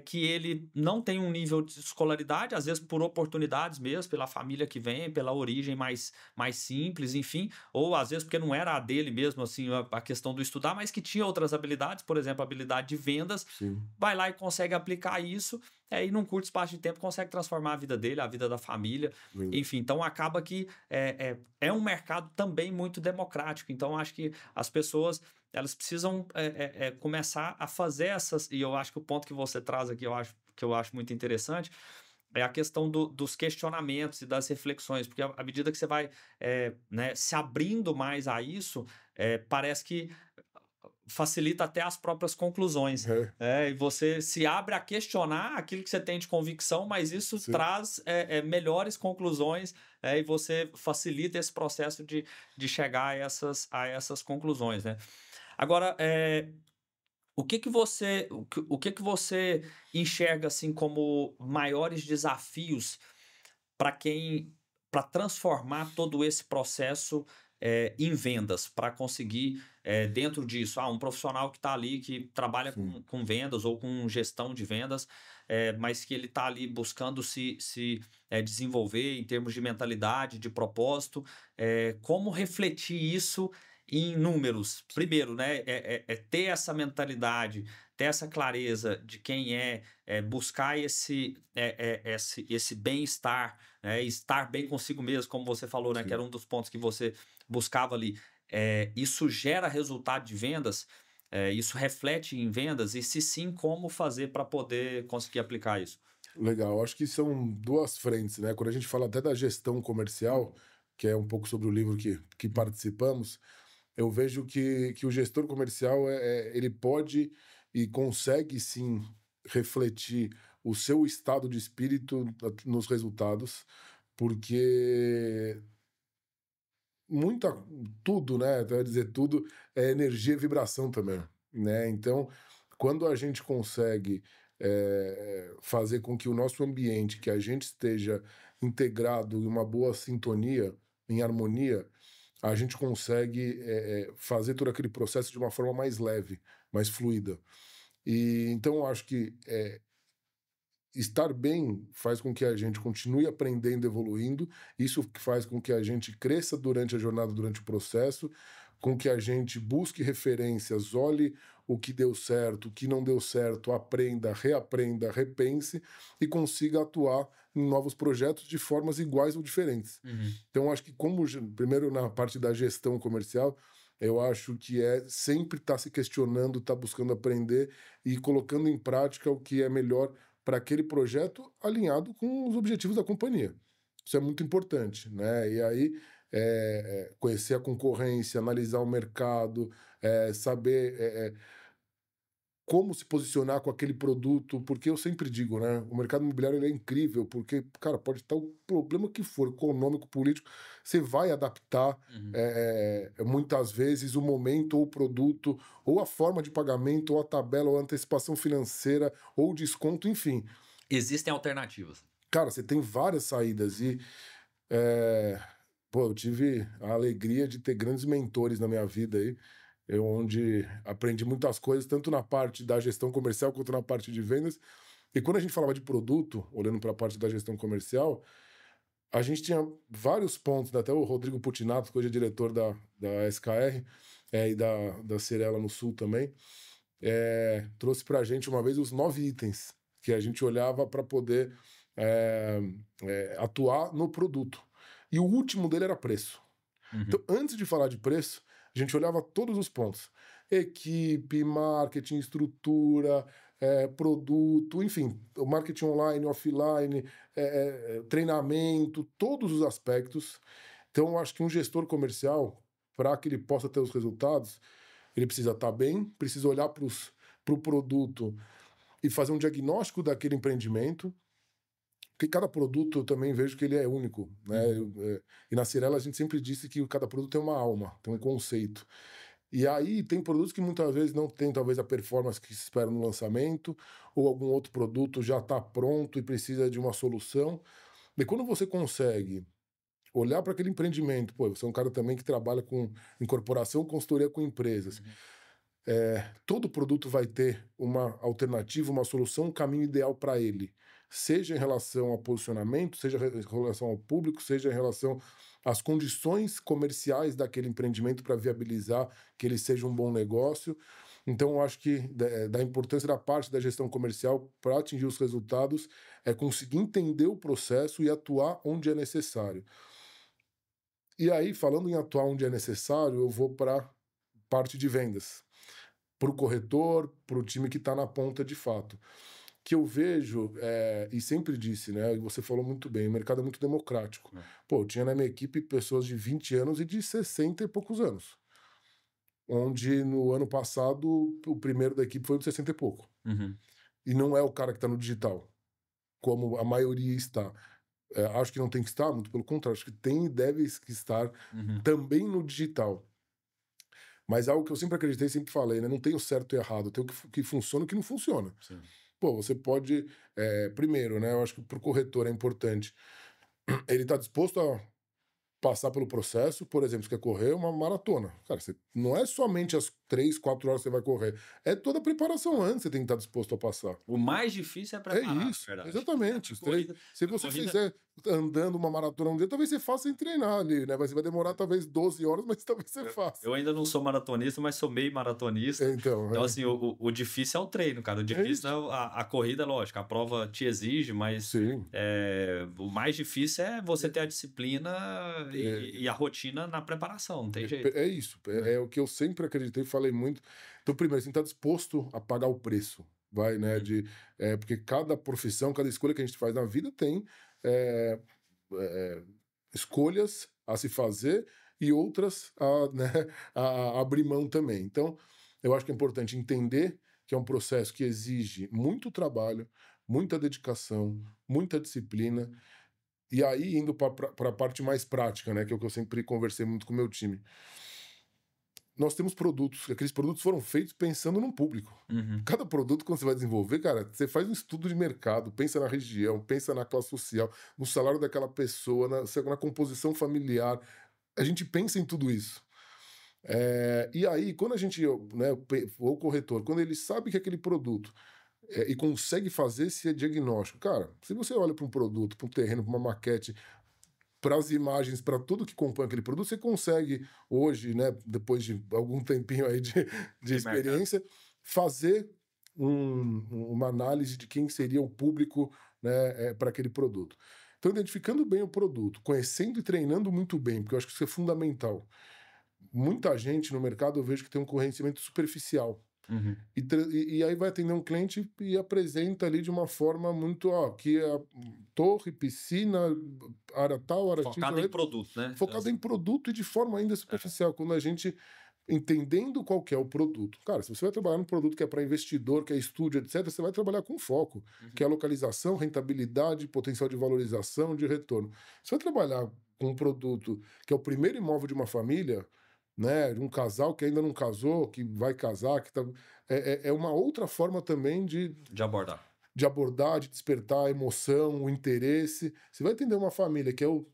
que ele não tem um nível de escolaridade, às vezes por oportunidades mesmo, pela família que vem, pela origem mais simples, enfim, ou às vezes porque não era a dele mesmo, assim, a questão do estudar, mas que tinha outras habilidades, por exemplo, a habilidade de vendas, Sim, vai lá e consegue aplicar isso, e num curto espaço de tempo consegue transformar a vida dele, a vida da família, verdade. enfim. Então acaba que é um mercado também muito democrático. Então acho que as pessoas elas precisam começar a fazer essas. E eu acho que o ponto que você traz aqui, que eu acho muito interessante, é a questão dos questionamentos e das reflexões, porque à medida que você vai né, se abrindo mais a isso, parece que facilita até as próprias conclusões. É, E você se abre a questionar aquilo que você tem de convicção, mas isso sim, traz melhores conclusões e você facilita esse processo de chegar a essas conclusões, né? Agora, o que que você enxerga assim como maiores desafios para para transformar todo esse processo em vendas, para conseguir dentro disso, um profissional que está ali, que trabalha sim. com vendas ou com gestão de vendas, mas que ele está ali buscando se desenvolver em termos de mentalidade, de propósito, como refletir isso em números? Primeiro, né, é ter essa mentalidade, ter essa clareza de quem buscar esse bem-estar, estar bem consigo mesmo, como você falou, né, que era Sim. um dos pontos que você buscava ali. Isso gera resultado de vendas? Isso reflete em vendas? E se sim, como fazer para poder conseguir aplicar isso? Legal, acho que são duas frentes, né? Quando a gente fala até da gestão comercial, que é um pouco sobre o livro que participamos, eu vejo que o gestor comercial ele pode e consegue sim refletir o seu estado de espírito nos resultados, porque muita tudo, né? Até dizer tudo é energia e vibração também, né? Então, quando a gente consegue fazer com que o nosso ambiente, que a gente esteja integrado em uma boa sintonia, em harmonia, a gente consegue fazer todo aquele processo de uma forma mais leve, mais fluida. E então eu acho que estar bem faz com que a gente continue aprendendo, evoluindo. Isso que faz com que a gente cresça durante a jornada, durante o processo, com que a gente busque referências, olhe o que deu certo, o que não deu certo, aprenda, reaprenda, repense e consiga atuar em novos projetos de formas iguais ou diferentes. Então, acho que primeiro na parte da gestão comercial, eu acho que sempre estar se questionando, estar buscando aprender e colocando em prática o que é melhor para aquele projeto alinhado com os objetivos da companhia. Isso é muito importante, né? E aí conhecer a concorrência, analisar o mercado, saber como se posicionar com aquele produto, porque eu sempre digo, né? O mercado imobiliário ele é incrível, porque, cara, pode estar o problema que for, econômico, político, você vai adaptar muitas vezes o momento, ou o produto, ou a forma de pagamento, ou a tabela, ou a antecipação financeira, ou o desconto, enfim. Existem alternativas. Cara, você tem várias saídas e eu tive a alegria de ter grandes mentores na minha vida aí, onde aprendi muitas coisas, tanto na parte da gestão comercial quanto na parte de vendas. E quando a gente falava de produto, olhando para a parte da gestão comercial, a gente tinha vários pontos, até o Rodrigo Putinato, que hoje é diretor da SKR e da Cirela no Sul também, trouxe para a gente uma vez os 9 itens que a gente olhava para poder atuar no produto. E o último dele era preço. Então, antes de falar de preço, a gente olhava todos os pontos. Equipe, marketing, estrutura, produto, enfim, o marketing online, offline, treinamento, todos os aspectos. Então, eu acho que um gestor comercial, para que ele possa ter os resultados, ele precisa estar bem, precisa olhar para o produto e fazer um diagnóstico daquele empreendimento, porque cada produto eu também vejo que ele é único, né? E na Cirela a gente sempre disse que cada produto tem uma alma, tem um conceito. E aí tem produtos que muitas vezes não tem talvez a performance que se espera no lançamento, ou algum outro produto já está pronto e precisa de uma solução. E quando você consegue olhar para aquele empreendimento, você é um cara também que trabalha com incorporação, consultoria com empresas, todo produto vai ter uma alternativa, uma solução, um caminho ideal para ele. Seja em relação ao posicionamento, seja em relação ao público, seja em relação às condições comerciais daquele empreendimento para viabilizar que ele seja um bom negócio. Então, eu acho que da importância da parte da gestão comercial para atingir os resultados é conseguir entender o processo e atuar onde é necessário. E aí, falando em atuar onde é necessário, eu vou para a parte de vendas. Para o corretor, para o time que está na ponta de fato. Que eu vejo, e sempre disse, né? E você falou muito bem, o mercado é muito democrático. Eu tinha na minha equipe pessoas de 20 anos e de 60 e poucos anos. Onde no ano passado o primeiro da equipe foi de 60 e pouco. E não é o cara que está no digital, como a maioria está. Acho que não tem que estar, muito pelo contrário, acho que tem e deve estar também no digital. Mas algo que eu sempre acreditei, sempre falei, né? Não tem o certo e errado, tem o que funciona e o que não funciona. Sim. Você pode... primeiro, né? Eu acho que pro corretor é importante. Ele tá disposto a passar pelo processo, por exemplo, você quer correr uma maratona. Cara, não é somente as 3, 4 horas que você vai correr. É toda a preparação antes que você tem que estar disposto a passar. O mais difícil é preparar, É isso, verdade. exatamente. Se você fizer andando uma maratona um dia, talvez você faça sem treinar ali, né? Mas vai demorar talvez 12 horas, mas talvez você faça. Eu ainda não sou maratonista, mas sou meio maratonista. Então assim, o difícil é o treino, cara. O difícil é a corrida, lógico. A prova te exige, mas o mais difícil é você ter a disciplina e a rotina na preparação, não tem jeito. É isso. É o que eu sempre acreditei e falei muito. Então, primeiro, você está disposto a pagar o preço. Vai, né? Porque cada profissão, cada escolha que a gente faz na vida tem escolhas a se fazer e outras a abrir mão também. Então, eu acho que é importante entender que é um processo que exige muito trabalho, muita dedicação, muita disciplina. E aí, indo para a parte mais prática, né? Que é o que eu sempre conversei muito com o meu time. Nós temos produtos, aqueles produtos foram feitos pensando num público. Cada produto, quando você vai desenvolver, cara, você faz um estudo de mercado, pensa na região, pensa na classe social, no salário daquela pessoa, na composição familiar. a gente pensa em tudo isso. E aí, quando a gente, né, o corretor, quando ele sabe que aquele produto e consegue fazer esse diagnóstico, cara, se você olha para um produto, para um terreno, para uma maquete, para as imagens, para tudo que compõe aquele produto, você consegue hoje, né, depois de algum tempinho aí de experiência, fazer uma análise de quem seria o público, né, para aquele produto. Então, identificando bem o produto, conhecendo e treinando muito bem, porque eu acho que isso é fundamental. Muita gente no mercado eu vejo que tem um conhecimento superficial. Uhum. E aí vai atender um cliente e apresenta ali de uma forma muito, ó, que é torre, piscina, área tal, área X, Focado em produto, né? focado em produto e de forma ainda superficial, quando a gente entendendo qual que é o produto. Cara, se você vai trabalhar num produto que é para investidor, que é estúdio, etc., você vai trabalhar com foco, que é a localização, rentabilidade, potencial de valorização, de retorno. Se você vai trabalhar com um produto que é o primeiro imóvel de uma família, né, de um casal que ainda não casou, que vai casar, que tá, é uma outra forma também de abordar. De abordar, de despertar a emoção, o interesse. Você vai entender uma família que é o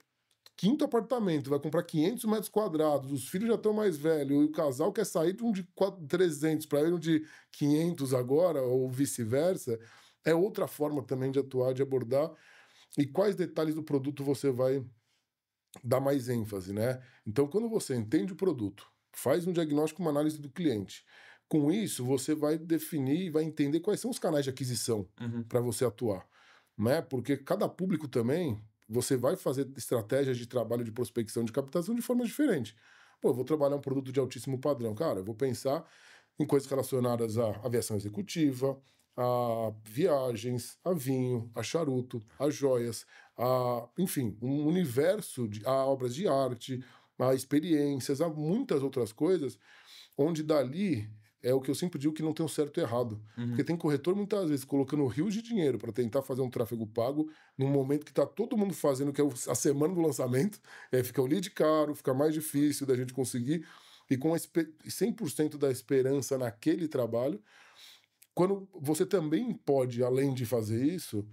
quinto apartamento, vai comprar 500 metros quadrados, os filhos já estão mais velhos, e o casal quer sair de um de 300 para ir um de 500 agora, ou vice-versa, é outra forma também de atuar, de abordar. E quais detalhes do produto você vai dar mais ênfase, né? Então, quando você entende o produto, faz um diagnóstico, uma análise do cliente, com isso você vai definir e vai entender quais são os canais de aquisição para você atuar, né? Porque cada público também, você vai fazer estratégias de trabalho de prospecção, de captação de forma diferente. Pô, eu vou trabalhar um produto de altíssimo padrão. Cara, eu vou pensar em coisas relacionadas à aviação executiva, a viagens, a vinho, a charuto, a joias, enfim, um universo, a obras de arte, a experiências, a muitas outras coisas, onde dali é o que eu sempre digo que não tem um certo e errado. Porque tem corretor muitas vezes colocando rios de dinheiro para tentar fazer um tráfego pago num momento que está todo mundo fazendo, que é a semana do lançamento, e aí fica o lead caro, fica mais difícil da gente conseguir, e com 100% da esperança naquele trabalho, quando você também pode, além de fazer isso,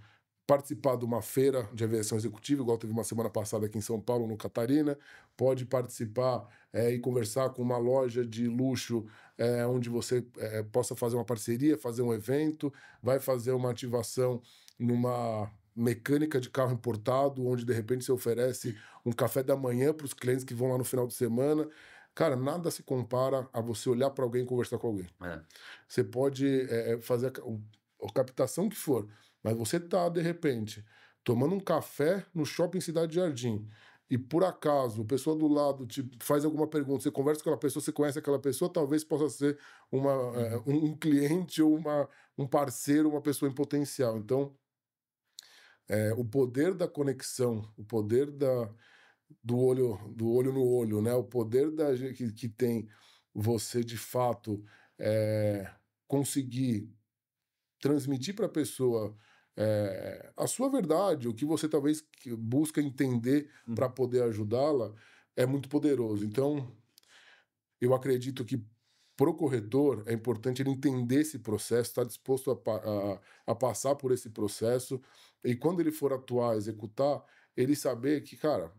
participar de uma feira de aviação executiva, igual teve uma semana passada aqui em São Paulo, no Catarina, pode participar e conversar com uma loja de luxo onde você possa fazer uma parceria, fazer um evento, vai fazer uma ativação numa mecânica de carro importado, onde de repente você oferece um café da manhã para os clientes que vão lá no final de semana. Cara, nada se compara a você olhar para alguém e conversar com alguém. Você pode fazer a captação que for, mas você tá, de repente, tomando um café no shopping Cidade Jardim e, por acaso, a pessoa do lado te faz alguma pergunta, você conversa com aquela pessoa, você conhece aquela pessoa, talvez possa ser um cliente ou um parceiro, uma pessoa em potencial. Então, o poder da conexão, o poder do olho no olho, né? O poder que tem você, de fato, conseguir transmitir para a pessoa a sua verdade, o que você talvez busca entender para poder ajudá-la, é muito poderoso. Então, eu acredito que pro corretor é importante ele entender esse processo, estar disposto a passar por esse processo, e quando ele for atuar, executar, ele saber que, cara,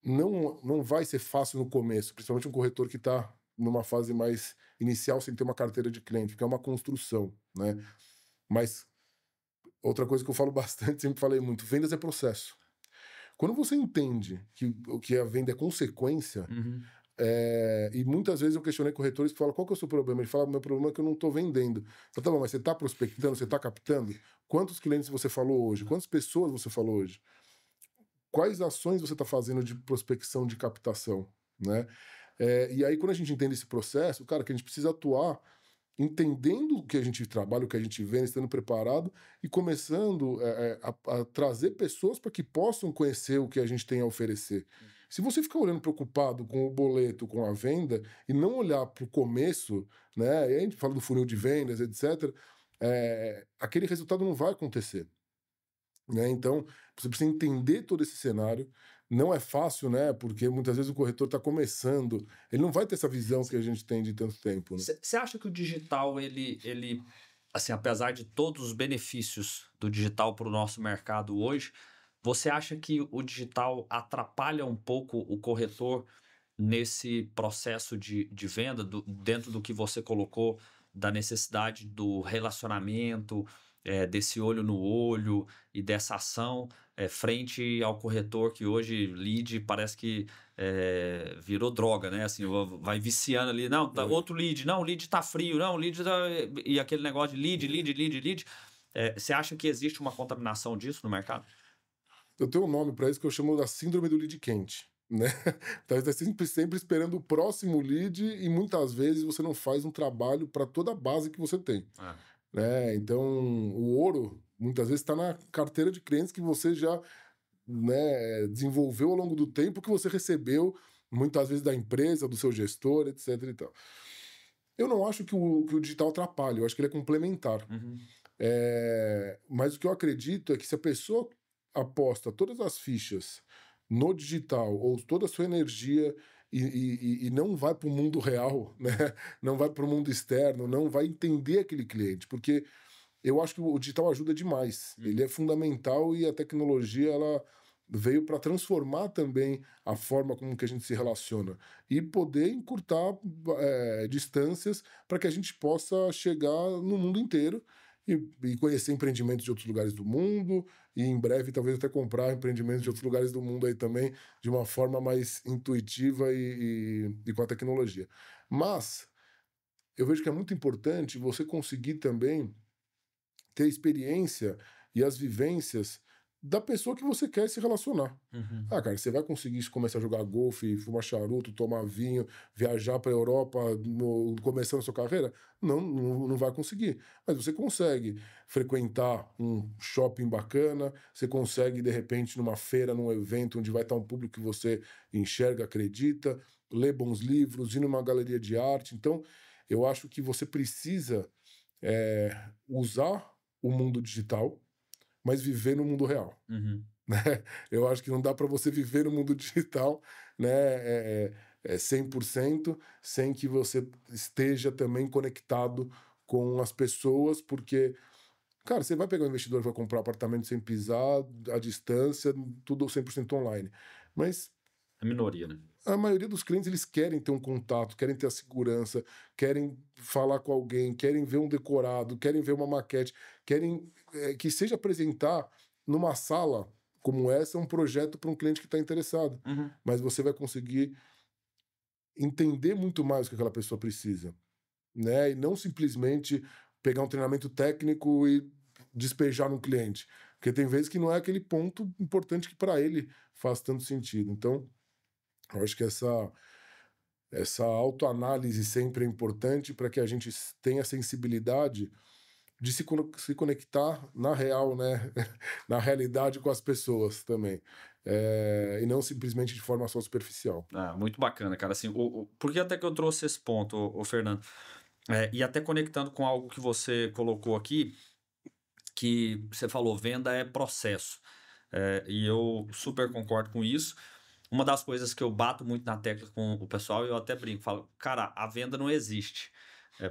não vai ser fácil no começo, principalmente um corretor que está numa fase mais inicial sem ter uma carteira de cliente, porque é uma construção, né? Mas outra coisa que eu falo bastante, sempre falei muito, vendas é processo. Quando você entende que a venda é consequência, e muitas vezes eu questionei corretores que falam, qual que é o seu problema? Ele fala, meu problema é que eu não estou vendendo. Eu falo, tá bom, mas você está prospectando, você está captando? Quantos clientes você falou hoje? Quantas pessoas você falou hoje? Quais ações você está fazendo de prospecção, de captação, né? E aí, quando a gente entende esse processo, cara, que a gente precisa atuar entendendo o que a gente trabalha, o que a gente vê, estando preparado e começando a trazer pessoas para que possam conhecer o que a gente tem a oferecer. Se você ficar olhando preocupado com o boleto, com a venda, e não olhar para o começo, né? E a gente fala do funil de vendas, etc., aquele resultado não vai acontecer. Né? Então, você precisa entender todo esse cenário. Não é fácil, né? Porque muitas vezes o corretor está começando, ele não vai ter essa visão que a gente tem de tanto tempo. Você acha que o digital, assim, apesar de todos os benefícios do digital para o nosso mercado hoje, Você acha que o digital atrapalha um pouco o corretor nesse processo de venda, dentro do que você colocou, da necessidade do relacionamento, desse olho no olho e dessa ação, frente ao corretor que hoje lead parece que virou droga, né? Assim, vai viciando ali, não, tá, outro lead, não, o lead tá frio, não, o lead tá... E aquele negócio de lead. Você acha que existe uma contaminação disso no mercado? Eu tenho um nome para isso que eu chamo da síndrome do lead quente, né? Então, você está sempre esperando o próximo lead e muitas vezes você não faz um trabalho para toda a base que você tem, Ah, né? Então, o ouro muitas vezes está na carteira de clientes que você já, né, desenvolveu ao longo do tempo, que você recebeu muitas vezes da empresa, do seu gestor, etc. E tal. Eu não acho que o digital atrapalhe, eu acho que ele é complementar. uhum, Mas o que eu acredito é que se a pessoa aposta todas as fichas no digital, ou toda a sua energia, e não vai para o mundo real, né? Não vai para o mundo externo, não vai entender aquele cliente, porque eu acho que o digital ajuda demais. uhum. Ele é fundamental e a tecnologia ela veio para transformar também a forma como que a gente se relaciona e poder encurtar distâncias para que a gente possa chegar no mundo inteiro e conhecer empreendimentos de outros lugares do mundo e em breve talvez até comprar empreendimentos de outros lugares do mundo aí também de uma forma mais intuitiva e com a tecnologia. Mas eu vejo que é muito importante você conseguir também ter a experiência e as vivências da pessoa que você quer se relacionar. Uhum. Ah, cara, você vai conseguir começar a jogar golfe, fumar charuto, tomar vinho, viajar para a Europa começando a sua carreira? Não vai conseguir. Mas você consegue frequentar um shopping bacana, você consegue, de repente, numa feira, num evento onde vai estar um público que você enxerga, acredita, ler bons livros, ir numa galeria de arte. Então, eu acho que você precisa usar o mundo digital, mas viver no mundo real, Uhum. né? Eu acho que não dá para você viver no mundo digital, né, 100% sem que você esteja também conectado com as pessoas, porque, cara, você vai pegar um investidor que vai comprar um apartamento sem pisar, à distância, tudo 100% online. Mas É minoria, né? a maioria dos clientes, eles querem ter um contato, querem ter a segurança, querem falar com alguém, querem ver um decorado, querem ver uma maquete, querem que seja apresentar numa sala como essa um projeto para um cliente que está interessado. Uhum. Mas você vai conseguir entender muito mais o que aquela pessoa precisa, né? E não simplesmente pegar um treinamento técnico e despejar no cliente. Porque tem vezes que não é aquele ponto importante que para ele faz tanto sentido. Então, eu acho que essa autoanálise sempre é importante para que a gente tenha sensibilidade de se conectar na real, né? Na realidade com as pessoas também. E não simplesmente de forma só superficial. Ah, muito bacana, cara. Assim, por que até que eu trouxe esse ponto, Fernando? E até conectando com algo que você colocou aqui, que você falou, venda é processo. E eu super concordo com isso. Uma das coisas que eu bato muito na tecla com o pessoal, eu até brinco, falo, cara, a venda não existe.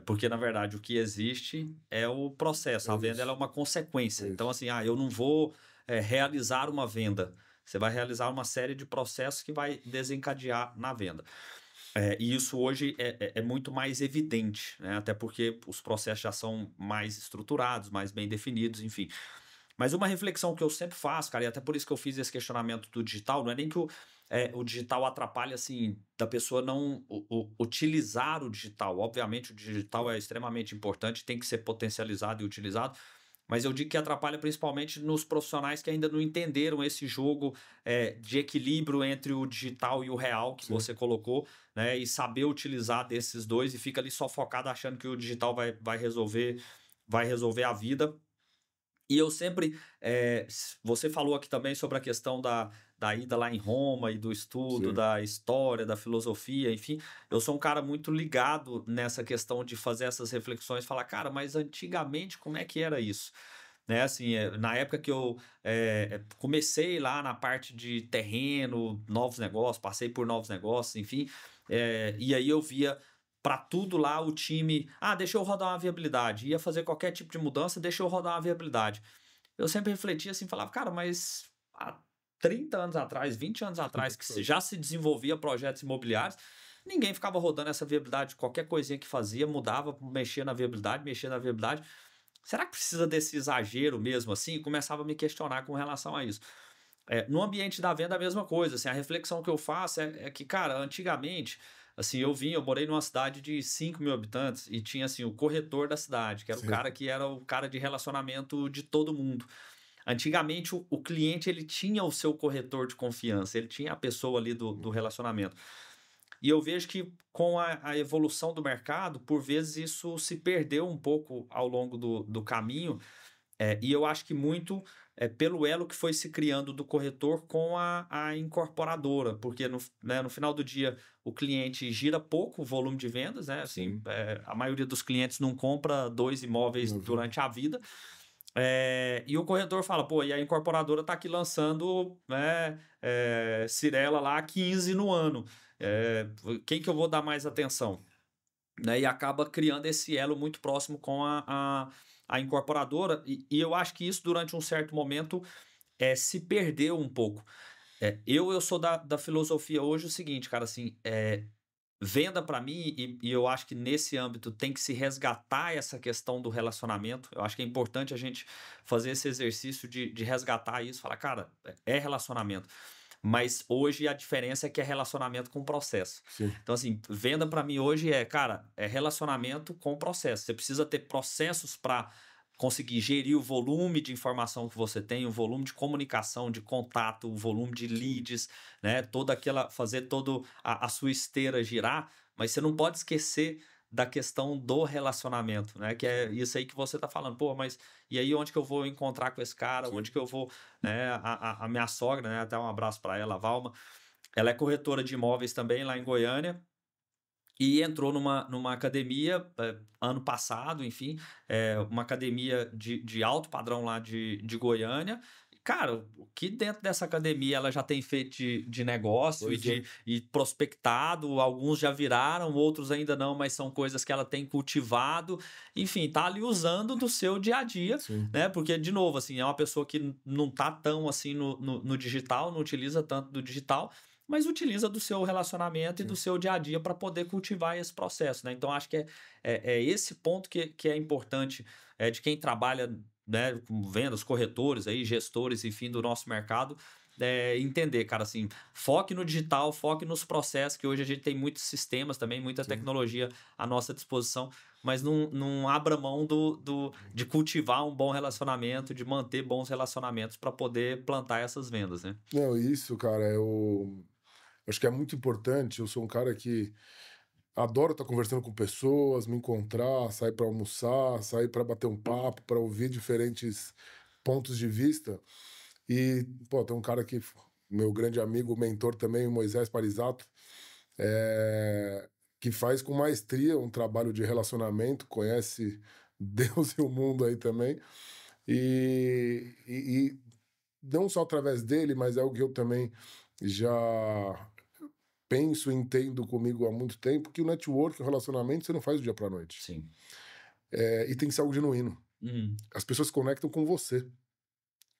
Porque, na verdade, o que existe é o processo. É A venda ela é isso, uma consequência. é Então, isso. assim, eu não vou realizar uma venda. Você vai realizar uma série de processos que vai desencadear na venda. E isso hoje é muito mais evidente, né? Até porque os processos já são mais estruturados, mais bem definidos, enfim. Mas uma reflexão que eu sempre faço, cara, e até por isso que eu fiz esse questionamento do digital, não é nem que o digital atrapalha, assim, da pessoa não utilizar o digital. Obviamente, o digital é extremamente importante, tem que ser potencializado e utilizado, mas eu digo que atrapalha principalmente nos profissionais que ainda não entenderam esse jogo de equilíbrio entre o digital e o real que Sim. você colocou, né? E saber utilizar desses dois e fica ali só focado achando que o digital vai resolver a vida. E eu sempre. Você falou aqui também sobre a questão da ida lá em Roma e do estudo, Sim. da história, da filosofia, enfim. Eu sou um cara muito ligado nessa questão de fazer essas reflexões, falar, cara, mas antigamente como é que era isso? Né, assim, na época que eu comecei lá na parte de terreno, novos negócios, passei por novos negócios, enfim, e aí eu via para tudo lá o time, deixa eu rodar uma viabilidade, ia fazer qualquer tipo de mudança, deixa eu rodar uma viabilidade. Eu sempre refletia assim, falava, cara, mas há 30 anos atrás, 20 anos atrás, que já se desenvolvia projetos imobiliários, ninguém ficava rodando essa viabilidade. Qualquer coisinha que fazia, mudava, mexia na viabilidade, mexia na viabilidade. Será que precisa desse exagero mesmo assim? E começava a me questionar com relação a isso. No ambiente da venda, a mesma coisa. Assim, a reflexão que eu faço é que, cara, antigamente, assim, eu morei numa cidade de 5 mil habitantes e tinha, assim, o corretor da cidade, que era o Sim. cara que era o cara de relacionamento de todo mundo. Antigamente, o cliente, ele tinha o seu corretor de confiança, ele tinha a pessoa ali do relacionamento. E eu vejo que com a evolução do mercado, por vezes isso se perdeu um pouco ao longo do caminho, e eu acho que muito pelo elo que foi se criando do corretor com a incorporadora, porque no final do dia o cliente gira pouco o volume de vendas, né? Assim, a maioria dos clientes não compra 2 imóveis durante a vida. E o corretor fala, pô, e a incorporadora está aqui lançando, né, Cirela lá 15 no ano. Quem que eu vou dar mais atenção? Né, e acaba criando esse elo muito próximo com a incorporadora, e eu acho que isso durante um certo momento se perdeu um pouco. Eu sou da filosofia hoje o seguinte, cara, assim, venda para mim, e eu acho que nesse âmbito tem que se resgatar essa questão do relacionamento. Eu acho que é importante a gente fazer esse exercício de resgatar isso, falar, cara, é relacionamento. Mas hoje a diferença é que é relacionamento com processo. Sim. Então, assim, venda para mim hoje cara, é relacionamento com processo. Você precisa ter processos para conseguir gerir o volume de informação que você tem, o volume de comunicação, de contato, o volume de leads, né? Fazer toda a sua esteira girar, mas você não pode esquecer da questão do relacionamento, né? Que é isso aí que você tá falando. Pô, mas e aí onde que eu vou encontrar com esse cara? Sim. Onde que eu vou, né? A minha sogra, né? Até um abraço para ela, a Valma. Ela é corretora de imóveis também lá em Goiânia e entrou numa academia ano passado, enfim, uma academia de alto padrão lá de Goiânia. Cara, o que dentro dessa academia ela já tem feito de negócio e prospectado, alguns já viraram, outros ainda não, mas são coisas que ela tem cultivado. Enfim, tá ali usando do seu dia a dia, Sim. né? Porque, de novo, assim, é uma pessoa que não tá tão assim no digital, não utiliza tanto do digital, mas utiliza do seu relacionamento e do seu dia a dia para poder cultivar esse processo, né? Então, acho que é esse ponto que é importante de quem trabalha, né, com vendas, corretores, aí, gestores, enfim, do nosso mercado, entender, cara, assim, foque no digital, foque nos processos, que hoje a gente tem muitos sistemas também, muita tecnologia à nossa disposição, mas não abra mão de cultivar um bom relacionamento, de manter bons relacionamentos para poder plantar essas vendas, né? Não, isso, cara, eu acho que é muito importante. Eu sou um cara que adoro estar conversando com pessoas, me encontrar, sair para almoçar, sair para bater um papo, para ouvir diferentes pontos de vista. E, pô, tem um cara que, meu grande amigo, mentor também, o Moisés Parizato, que faz com maestria um trabalho de relacionamento, conhece Deus e o mundo aí também. E não só através dele, mas é o que eu também já penso e entendo comigo há muito tempo, que o network, o relacionamento, você não faz do dia para noite. Sim. E tem que ser algo genuíno. As pessoas se conectam com você.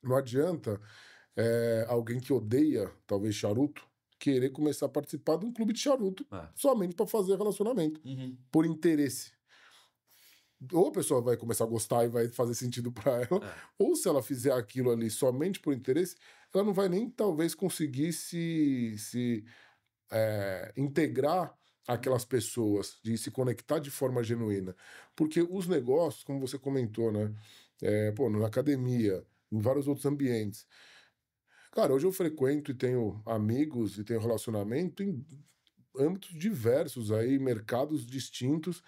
Não adianta alguém que odeia, talvez, charuto, querer começar a participar de um clube de charuto somente para fazer relacionamento, por interesse. Ou a pessoa vai começar a gostar e vai fazer sentido para ela, ou se ela fizer aquilo ali somente por interesse, ela não vai nem, talvez, conseguir se integrar aquelas pessoas, de se conectar de forma genuína. Porque os negócios, como você comentou, né? Na academia, em vários outros ambientes. Cara, hoje eu frequento e tenho amigos e tenho relacionamento em âmbitos diversos aí, mercados distintos.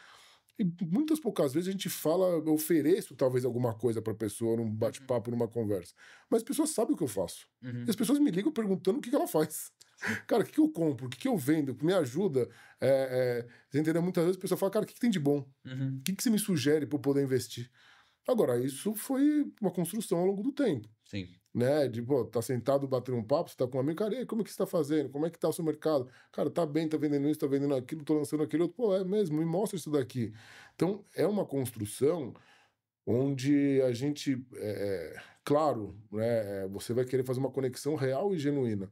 E muitas poucas vezes a gente fala, eu ofereço talvez alguma coisa para a pessoa num bate-papo, numa conversa. Mas as pessoas sabem o que eu faço. E as pessoas me ligam perguntando o que ela faz. Cara, o que eu compro? O que eu vendo? O que me ajuda? Você entendeu? Muitas vezes a pessoa fala, cara, o que tem de bom? O que você me sugere para eu poder investir? Agora, isso foi uma construção ao longo do tempo. Sim. Né? De, pô, tá sentado batendo um papo, você tá com um amigo, cara, e aí, como é que você tá fazendo? Como é que tá o seu mercado? Cara, tá bem, tá vendendo isso, tá vendendo aquilo, tô lançando aquele outro. Pô, é mesmo, me mostra isso daqui. Então, é uma construção onde a gente, claro, né, você vai querer fazer uma conexão real e genuína.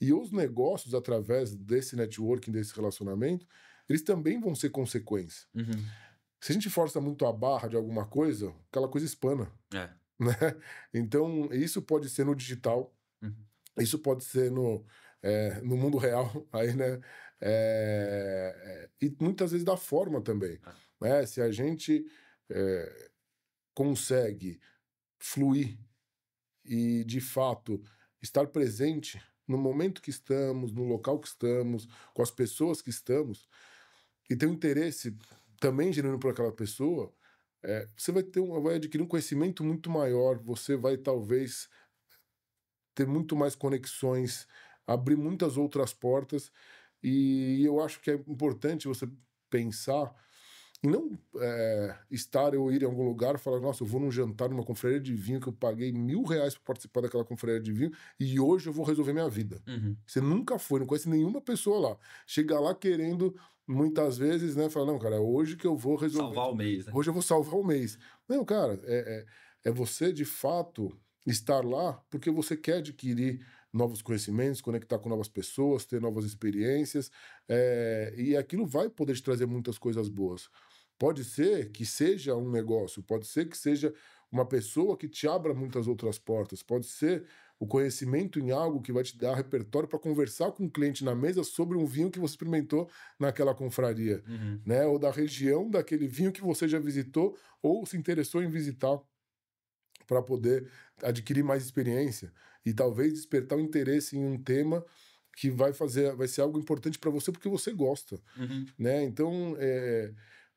E os negócios, através desse networking, desse relacionamento, eles também vão ser consequência. Uhum. Se a gente força muito a barra de alguma coisa, aquela coisa espana, É. né? Então, isso pode ser no digital, Uhum. isso pode ser no mundo real, aí, né? E muitas vezes da forma também, É. né? Se a gente consegue fluir e, de fato, estar presente no momento que estamos, no local que estamos, com as pessoas que estamos, e ter um interesse também genuíno por aquela pessoa, você vai adquirir um conhecimento muito maior, você vai talvez ter muito mais conexões, abrir muitas outras portas, e eu acho que é importante você pensar e não estar ou ir em algum lugar e falar, nossa, eu vou num jantar numa confraria de vinho que eu paguei R$ 1.000 para participar daquela confraria de vinho e hoje eu vou resolver minha vida. Uhum. Você nunca foi, não conhece nenhuma pessoa lá. Chega lá querendo, muitas vezes, né, falar, não, cara, é hoje que eu vou resolver. Salvar o mês, né? Hoje eu vou salvar o mês. Não, cara, é você, de fato, estar lá porque você quer adquirir novos conhecimentos, conectar com novas pessoas, ter novas experiências, e aquilo vai poder te trazer muitas coisas boas. Pode ser que seja um negócio, pode ser que seja uma pessoa que te abra muitas outras portas, pode ser o conhecimento em algo que vai te dar repertório para conversar com o cliente na mesa sobre um vinho que você experimentou naquela confraria, Uhum. né? Ou da região daquele vinho que você já visitou ou se interessou em visitar para poder adquirir mais experiência e talvez despertar o interesse em um tema que vai ser algo importante para você porque você gosta, Uhum. né? Então,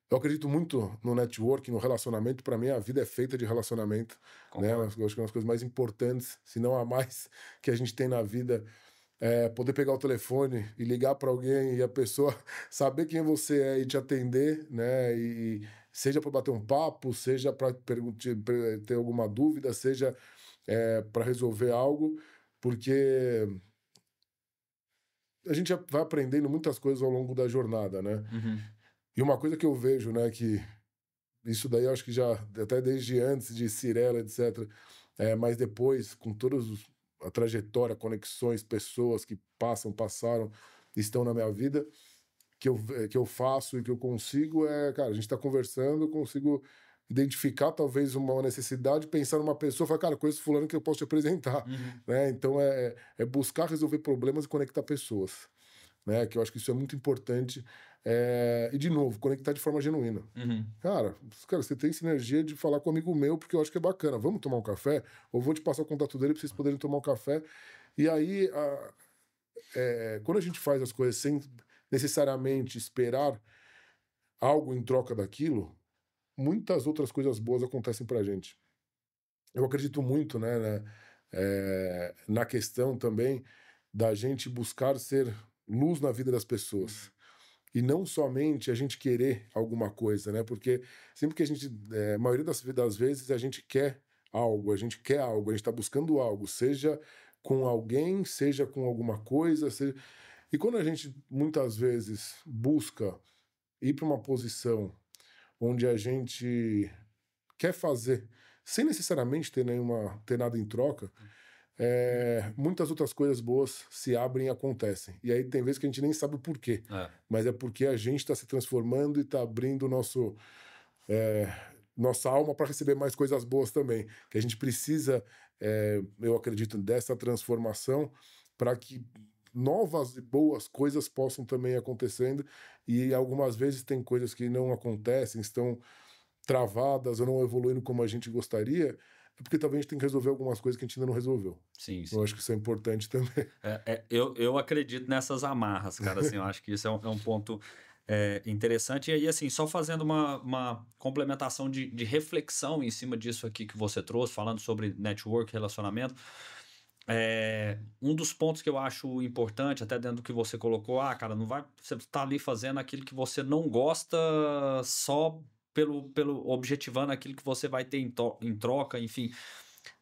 eu acredito muito no networking, no relacionamento. Para mim, a vida é feita de relacionamento, né? Eu Concordo. acho que é uma das coisas mais importantes, se não a mais, que a gente tem na vida. É poder pegar o telefone e ligar para alguém e a pessoa saber quem você é e te atender, né? E seja para bater um papo, seja para ter alguma dúvida, seja para resolver algo, porque a gente já vai aprendendo muitas coisas ao longo da jornada, né? Uhum. E uma coisa que eu vejo, né, que isso daí eu acho que já, até desde antes de Cirela, etc., mas depois, com a trajetória, conexões, pessoas que passaram, estão na minha vida, que eu faço e que eu consigo cara, a gente está conversando, eu consigo identificar talvez uma necessidade, pensar numa pessoa, falar, cara, conheço fulano que eu posso te apresentar, Uhum. né? Então é buscar resolver problemas e conectar pessoas, né? Que eu acho que isso é muito importante. E, de novo, conectar de forma genuína. Uhum. Cara, você tem sinergia de falar com um amigo meu, porque eu acho que é bacana. Vamos tomar um café? Ou vou te passar o contato dele para vocês poderem tomar um café. E aí, quando a gente faz as coisas sem necessariamente esperar algo em troca daquilo, muitas outras coisas boas acontecem pra gente. Eu acredito muito, na questão também da gente buscar ser luz na vida das pessoas. E não somente a gente querer alguma coisa, né? Porque sempre que a maioria das vezes, a gente quer algo, a gente está buscando algo, seja com alguém, seja com alguma coisa, seja... E quando a gente muitas vezes busca ir para uma posição onde a gente quer fazer, sem necessariamente ter nada em troca, muitas outras coisas boas se abrem e acontecem. E aí tem vezes que a gente nem sabe o porquê, É. mas é porque a gente está se transformando e está abrindo nossa alma para receber mais coisas boas também. Que a gente precisa, eu acredito, dessa transformação para que novas e boas coisas possam também acontecendo. E algumas vezes tem coisas que não acontecem, estão travadas ou não evoluindo como a gente gostaria, é porque talvez a gente tem que resolver algumas coisas que a gente ainda não resolveu. Sim, Eu sim. acho que isso é importante também. Eu acredito nessas amarras, cara, assim, eu acho que isso é um ponto interessante. E aí, assim, só fazendo uma complementação de reflexão em cima disso aqui que você trouxe, falando sobre network, relacionamento, um dos pontos que eu acho importante, até dentro do que você colocou, cara, não vai, você tá ali fazendo aquilo que você não gosta só pelo objetivando aquilo que você vai ter em troca, enfim.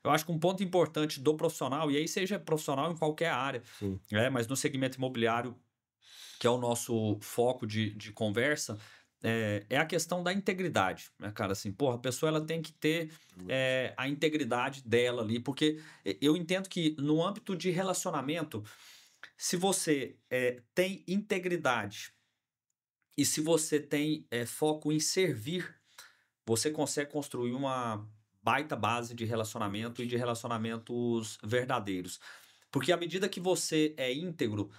Eu acho que um ponto importante do profissional, e aí seja profissional em qualquer área, Sim. mas no segmento imobiliário, que é o nosso foco de conversa, é a questão da integridade, né, cara? Assim, porra, a pessoa ela tem que ter a integridade dela ali, porque eu entendo que no âmbito de relacionamento, se você tem integridade e se você tem foco em servir, você consegue construir uma baita base de relacionamento e de relacionamentos verdadeiros. Porque à medida que você é íntegro,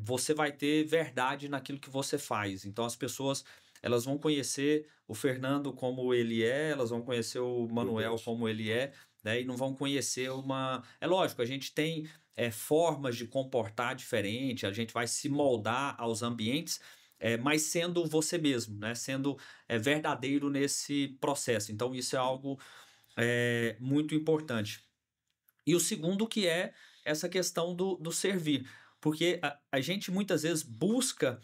você vai ter verdade naquilo que você faz. Então as pessoas elas vão conhecer o Fernando como ele é, elas vão conhecer o Manuel Verdade. como ele é, né? E não vão conhecer uma. É lógico, a gente tem formas de comportar diferente, a gente vai se moldar aos ambientes, mas sendo você mesmo, né? Sendo verdadeiro nesse processo. Então isso é algo muito importante. E o segundo que é essa questão do servir. Porque a gente muitas vezes busca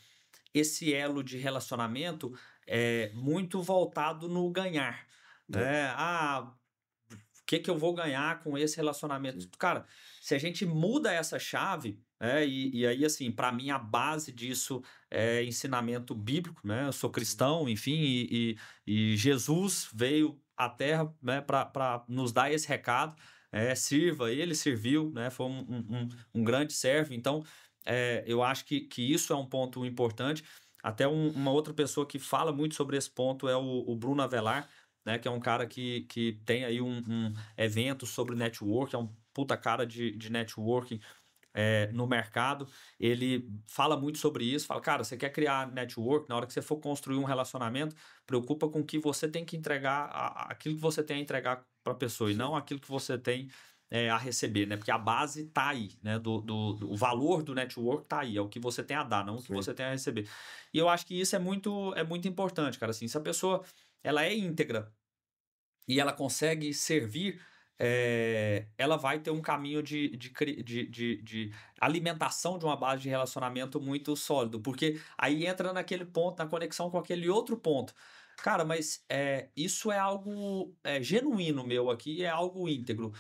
esse elo de relacionamento muito voltado no ganhar. É, Né? O que eu vou ganhar com esse relacionamento? sim, Cara, se a gente muda essa chave, e aí, assim, para mim, a base disso é ensinamento bíblico, né? Eu sou sim, cristão, enfim, e Jesus veio à Terra, né, para nos dar esse recado. Sirva, ele serviu, né? Foi um grande servo. Então, eu acho que isso é um ponto importante. Até uma outra pessoa que fala muito sobre esse ponto é o Bruno Avelar, né, que é um cara que tem aí um evento sobre network, é um puta cara de networking no mercado. Ele fala muito sobre isso, fala, cara, você quer criar network, na hora que você for construir um relacionamento, preocupa com o que você tem que entregar, aquilo que você tem a entregar para a pessoa, e sim, não aquilo que você tem a receber, né? Porque a base tá aí, né? O valor do network tá aí, é o que você tem a dar, não o que sim. você tem a receber. E eu acho que isso é muito importante, cara. Assim, se a pessoa ela é íntegra e ela consegue servir, ela vai ter um caminho de alimentação de uma base de relacionamento muito sólido, porque aí entra naquele ponto, na conexão com aquele outro ponto. Cara, mas isso é algo genuíno meu aqui, é algo íntegro.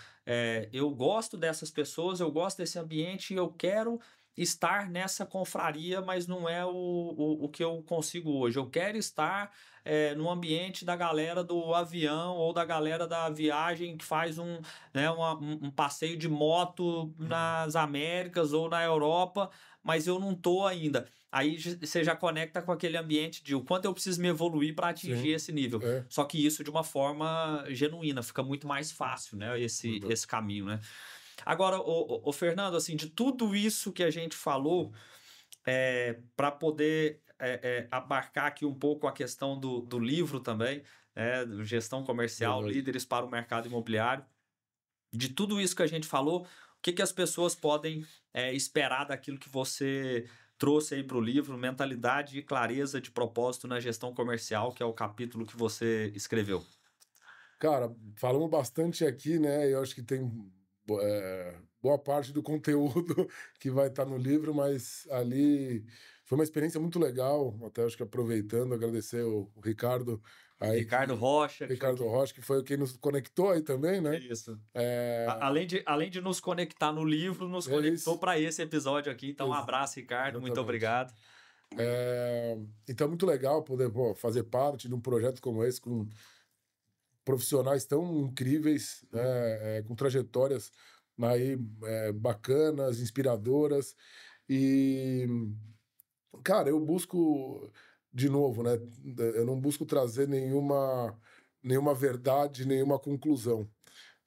Eu gosto dessas pessoas, eu gosto desse ambiente e eu quero estar nessa confraria, mas não é o que eu consigo hoje. Eu quero estar no ambiente da galera do avião ou da galera da viagem que faz um passeio de moto nas Américas ou na Europa, mas eu não tô ainda. Aí você já conecta com aquele ambiente de o quanto eu preciso me evoluir para atingir Sim, esse nível. é Só que isso de uma forma genuína, fica muito mais fácil, né? verdade. Esse caminho, né? Agora, o Fernando, assim, de tudo isso que a gente falou, para poder abarcar aqui um pouco a questão do livro também, do Gestão Comercial, Verdade. Líderes para o Mercado Imobiliário. De tudo isso que a gente falou, o que as pessoas podem esperar daquilo que você trouxe aí para o livro, Mentalidade e Clareza de Propósito na Gestão Comercial, que é o capítulo que você escreveu? Cara, falamos bastante aqui, né? Eu acho que tem boa parte do conteúdo que vai estar no livro, mas ali foi uma experiência muito legal. Até acho que aproveitando, agradecer o Ricardo aí, Ricardo Rocha, que foi Ricardo quem. Rocha, que foi quem nos conectou aí também, né? Isso. É, Além de nos conectar no livro, nos é conectou isso, para esse episódio aqui. Então, um abraço, Ricardo. Muito exatamente. obrigado. Então é muito legal poder pô, fazer parte de um projeto como esse, com profissionais tão incríveis, né, com trajetórias aí bacanas, inspiradoras. E, cara, eu busco, de novo, né? Eu não busco trazer nenhuma verdade, nenhuma conclusão,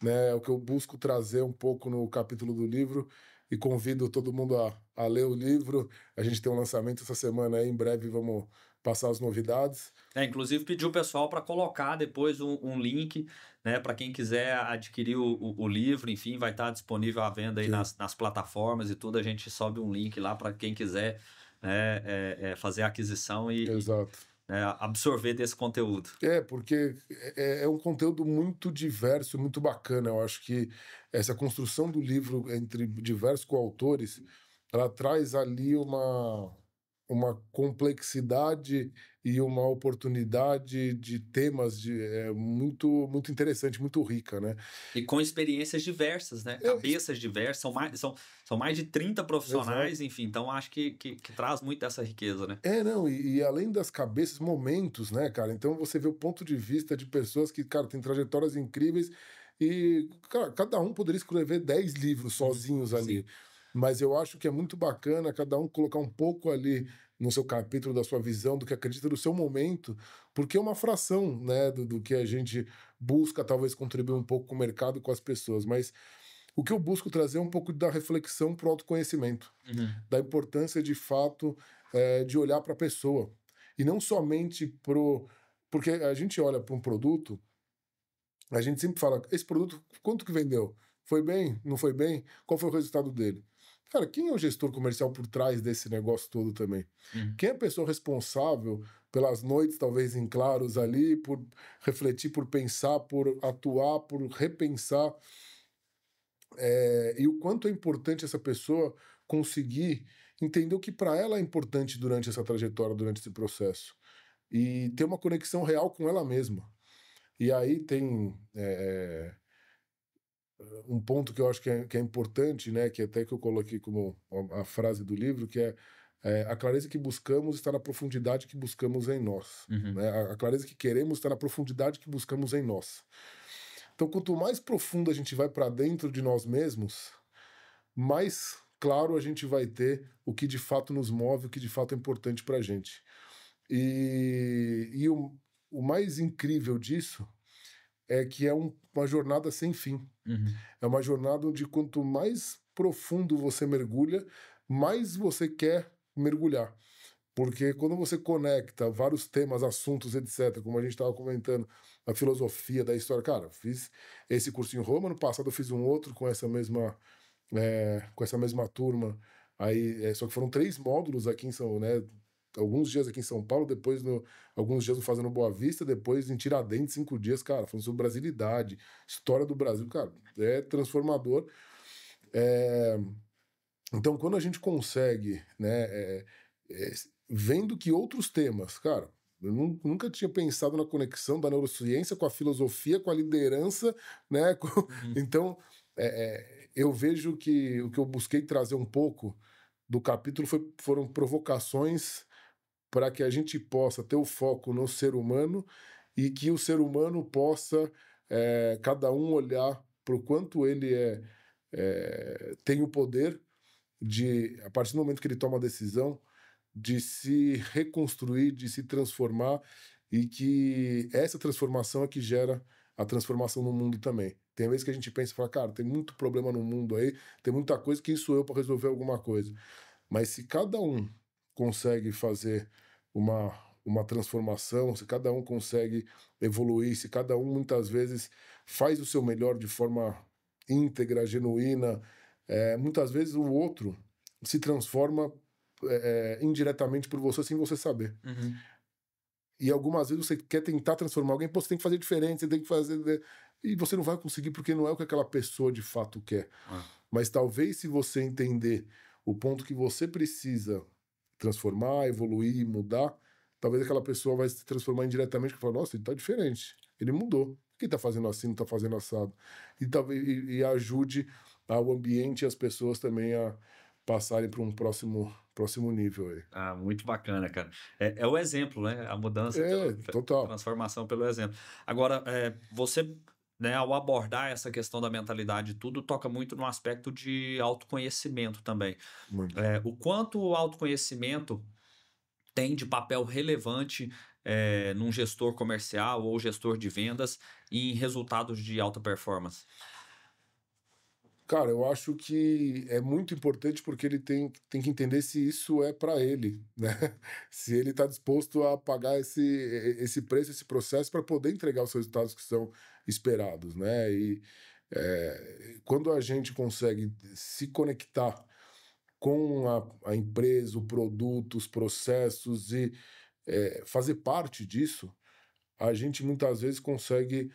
né? O que eu busco trazer um pouco no capítulo do livro, e convido todo mundo a ler o livro. A gente tem um lançamento essa semana aí, em breve vamos passar as novidades. Inclusive, pedi o pessoal para colocar depois um link, né, para quem quiser adquirir o livro. Enfim, vai estar disponível à venda aí Sim, nas plataformas e tudo. A gente sobe um link lá para quem quiser, né, fazer a aquisição exato. né, absorver desse conteúdo. Porque é um conteúdo muito diverso, muito bacana. Eu acho que essa construção do livro entre diversos coautores, ela traz ali uma complexidade e uma oportunidade de temas muito interessante, muito rica, né? E com experiências diversas, né? É, Cabeças diversas, são mais de 30 profissionais, exato. enfim, então acho que traz muito dessa riqueza, né? Não, e além das cabeças, momentos, né, cara? Então você vê o ponto de vista de pessoas que, cara, têm trajetórias incríveis e, cara, cada um poderia escrever 10 livros Uhum. sozinhos Sim. ali. Mas eu acho que é muito bacana cada um colocar um pouco ali no seu capítulo da sua visão, do que acredita do seu momento, porque é uma fração, né, do que a gente busca talvez contribuir um pouco com o mercado e com as pessoas. Mas o que eu busco trazer é um pouco da reflexão para o autoconhecimento, Uhum. da importância de fato de olhar para a pessoa. E não somente pro. Porque a gente olha para um produto, a gente sempre fala: esse produto, quanto que vendeu? Foi bem? Não foi bem? Qual foi o resultado dele? Cara, quem é o gestor comercial por trás desse negócio todo também? Uhum. Quem é a pessoa responsável pelas noites, talvez em claros ali, por refletir, por pensar, por atuar, por repensar e o quanto é importante essa pessoa conseguir entender o que para ela é importante durante essa trajetória, durante esse processo. E ter uma conexão real com ela mesma. E aí tem um ponto que eu acho que é importante, né, que até que eu coloquei como a frase do livro, que a clareza que buscamos está na profundidade que buscamos em nós. Uhum. Né? A clareza que queremos está na profundidade que buscamos em nós. Então, quanto mais profundo a gente vai para dentro de nós mesmos, mais claro a gente vai ter o que de fato nos move, o que de fato é importante para a gente. E o mais incrível disso é que é uma jornada sem fim. Uhum. É uma jornada onde quanto mais profundo você mergulha, mais você quer mergulhar. Porque quando você conecta vários temas, assuntos, etc., como a gente estava comentando, a filosofia da história, cara, eu fiz esse curso em Roma, no passado eu fiz um outro com essa mesma turma. Aí, só que foram 3 módulos aqui em São, né? Alguns dias aqui em São Paulo, depois alguns dias eu fazendo Boa Vista, depois em Tiradentes, 5 dias, cara, falando sobre brasilidade, história do Brasil, cara, é transformador. É, então, quando a gente consegue, né, é, vendo que outros temas, cara, eu nunca tinha pensado na conexão da neurociência com a filosofia, com a liderança, né? Uhum. Então, eu vejo que o que eu busquei trazer um pouco do capítulo foram provocações para que a gente possa ter o foco no ser humano e que o ser humano possa, cada um olhar para o quanto ele tem o poder de, a partir do momento que ele toma a decisão, de se reconstruir, de se transformar e que essa transformação é que gera a transformação no mundo também. Tem vezes que a gente pensa e fala, cara, tem muito problema no mundo aí, tem muita coisa, quem sou eu para resolver alguma coisa? Mas se cada um consegue fazer uma, uma transformação, se cada um consegue evoluir, se cada um muitas vezes faz o seu melhor de forma íntegra, genuína, muitas vezes o outro se transforma indiretamente por você sem você saber. Uhum. E algumas vezes você quer tentar transformar alguém, pô, você tem que fazer diferente, você tem que fazer. E você não vai conseguir porque não é o que aquela pessoa de fato quer. Ah. Mas talvez se você entender o ponto que você precisa transformar, evoluir, mudar, talvez aquela pessoa vai se transformar indiretamente e falar, nossa, ele tá diferente, ele mudou. Por que tá fazendo assim, não tá fazendo assado? E, talvez, e ajude ao ambiente e as pessoas também a passarem para um próximo nível aí. Ah, muito bacana, cara. É o exemplo, né? A mudança Total. transformação pelo exemplo. Agora, você, né, ao abordar essa questão da mentalidade e tudo, toca muito no aspecto de autoconhecimento também. Muito. O quanto o autoconhecimento tem de papel relevante num gestor comercial ou gestor de vendas em resultados de alta performance? Cara, eu acho que é muito importante porque ele tem que entender se isso é para ele, né? Se ele está disposto a pagar esse preço, esse processo para poder entregar os resultados que são esperados, né? E quando a gente consegue se conectar com a empresa, o produto, os processos e fazer parte disso, a gente muitas vezes consegue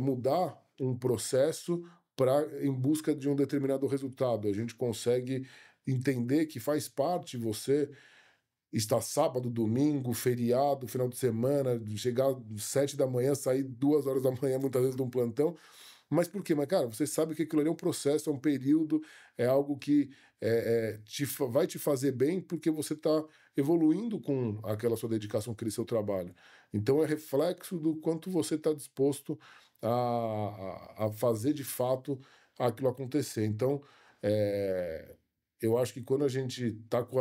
mudar um processo em busca de um determinado resultado. A gente consegue entender que faz parte você está sábado, domingo, feriado, final de semana, chegar às 7 da manhã, sair 2 horas da manhã, muitas vezes de um plantão. Mas por quê? Mas, cara, você sabe que aquilo ali é um processo, é um período, é algo que vai te fazer bem porque você está evoluindo com aquela sua dedicação, aquele seu trabalho. Então, é reflexo do quanto você está disposto a fazer de fato aquilo acontecer. Então, eu acho que quando a gente está com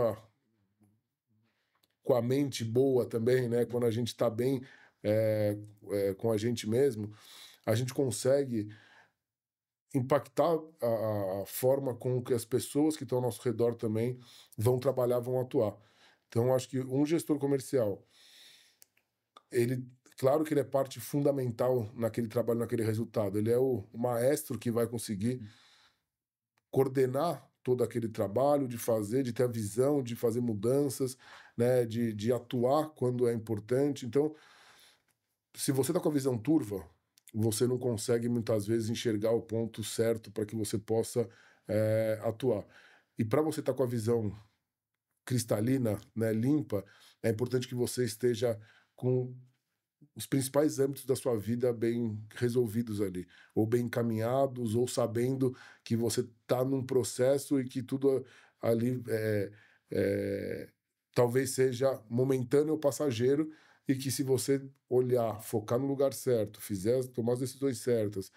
a mente boa também, né? Quando a gente está bem com a gente mesmo, a gente consegue impactar a forma com que as pessoas que estão ao nosso redor também vão trabalhar, vão atuar. Então, acho que um gestor comercial, ele, claro que ele é parte fundamental naquele trabalho, naquele resultado. Ele é o maestro que vai conseguir coordenar todo aquele trabalho, de fazer, de ter a visão, de fazer mudanças, né, de atuar quando é importante. Então, se você está com a visão turva, você não consegue muitas vezes enxergar o ponto certo para que você possa atuar. E para você estar com a visão cristalina, né, limpa, é importante que você esteja com os principais âmbitos da sua vida bem resolvidos ali, ou bem encaminhados, ou sabendo que você está num processo e que tudo ali talvez seja momentâneo ou passageiro, e que se você olhar, focar no lugar certo, tomar as decisões certas,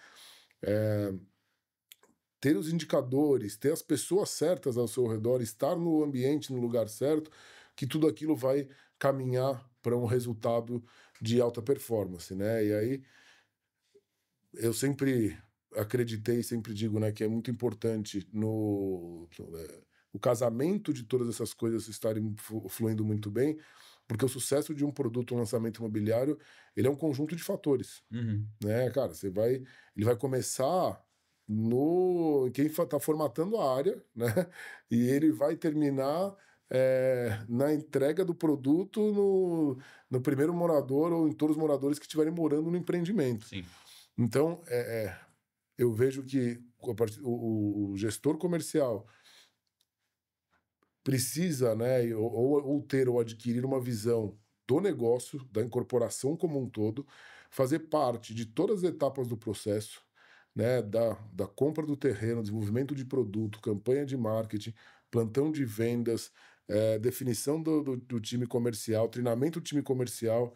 ter os indicadores, ter as pessoas certas ao seu redor, estar no ambiente, no lugar certo, que tudo aquilo vai caminhar para um resultado de alta performance, né? E aí eu sempre acreditei, sempre digo, né, que é muito importante o casamento de todas essas coisas estarem fluindo muito bem, porque o sucesso de um produto, um lançamento imobiliário, ele é um conjunto de fatores, né, cara? Ele vai começar no quem está formatando a área, né? E ele vai terminar na entrega do produto no primeiro morador ou em todos os moradores que estiverem morando no empreendimento. Sim. Então, eu vejo que o gestor comercial precisa, né, ou ter ou adquirir uma visão do negócio, da incorporação como um todo, fazer parte de todas as etapas do processo, né, da compra do terreno, desenvolvimento de produto, campanha de marketing, plantão de vendas, definição do time comercial, treinamento do time comercial,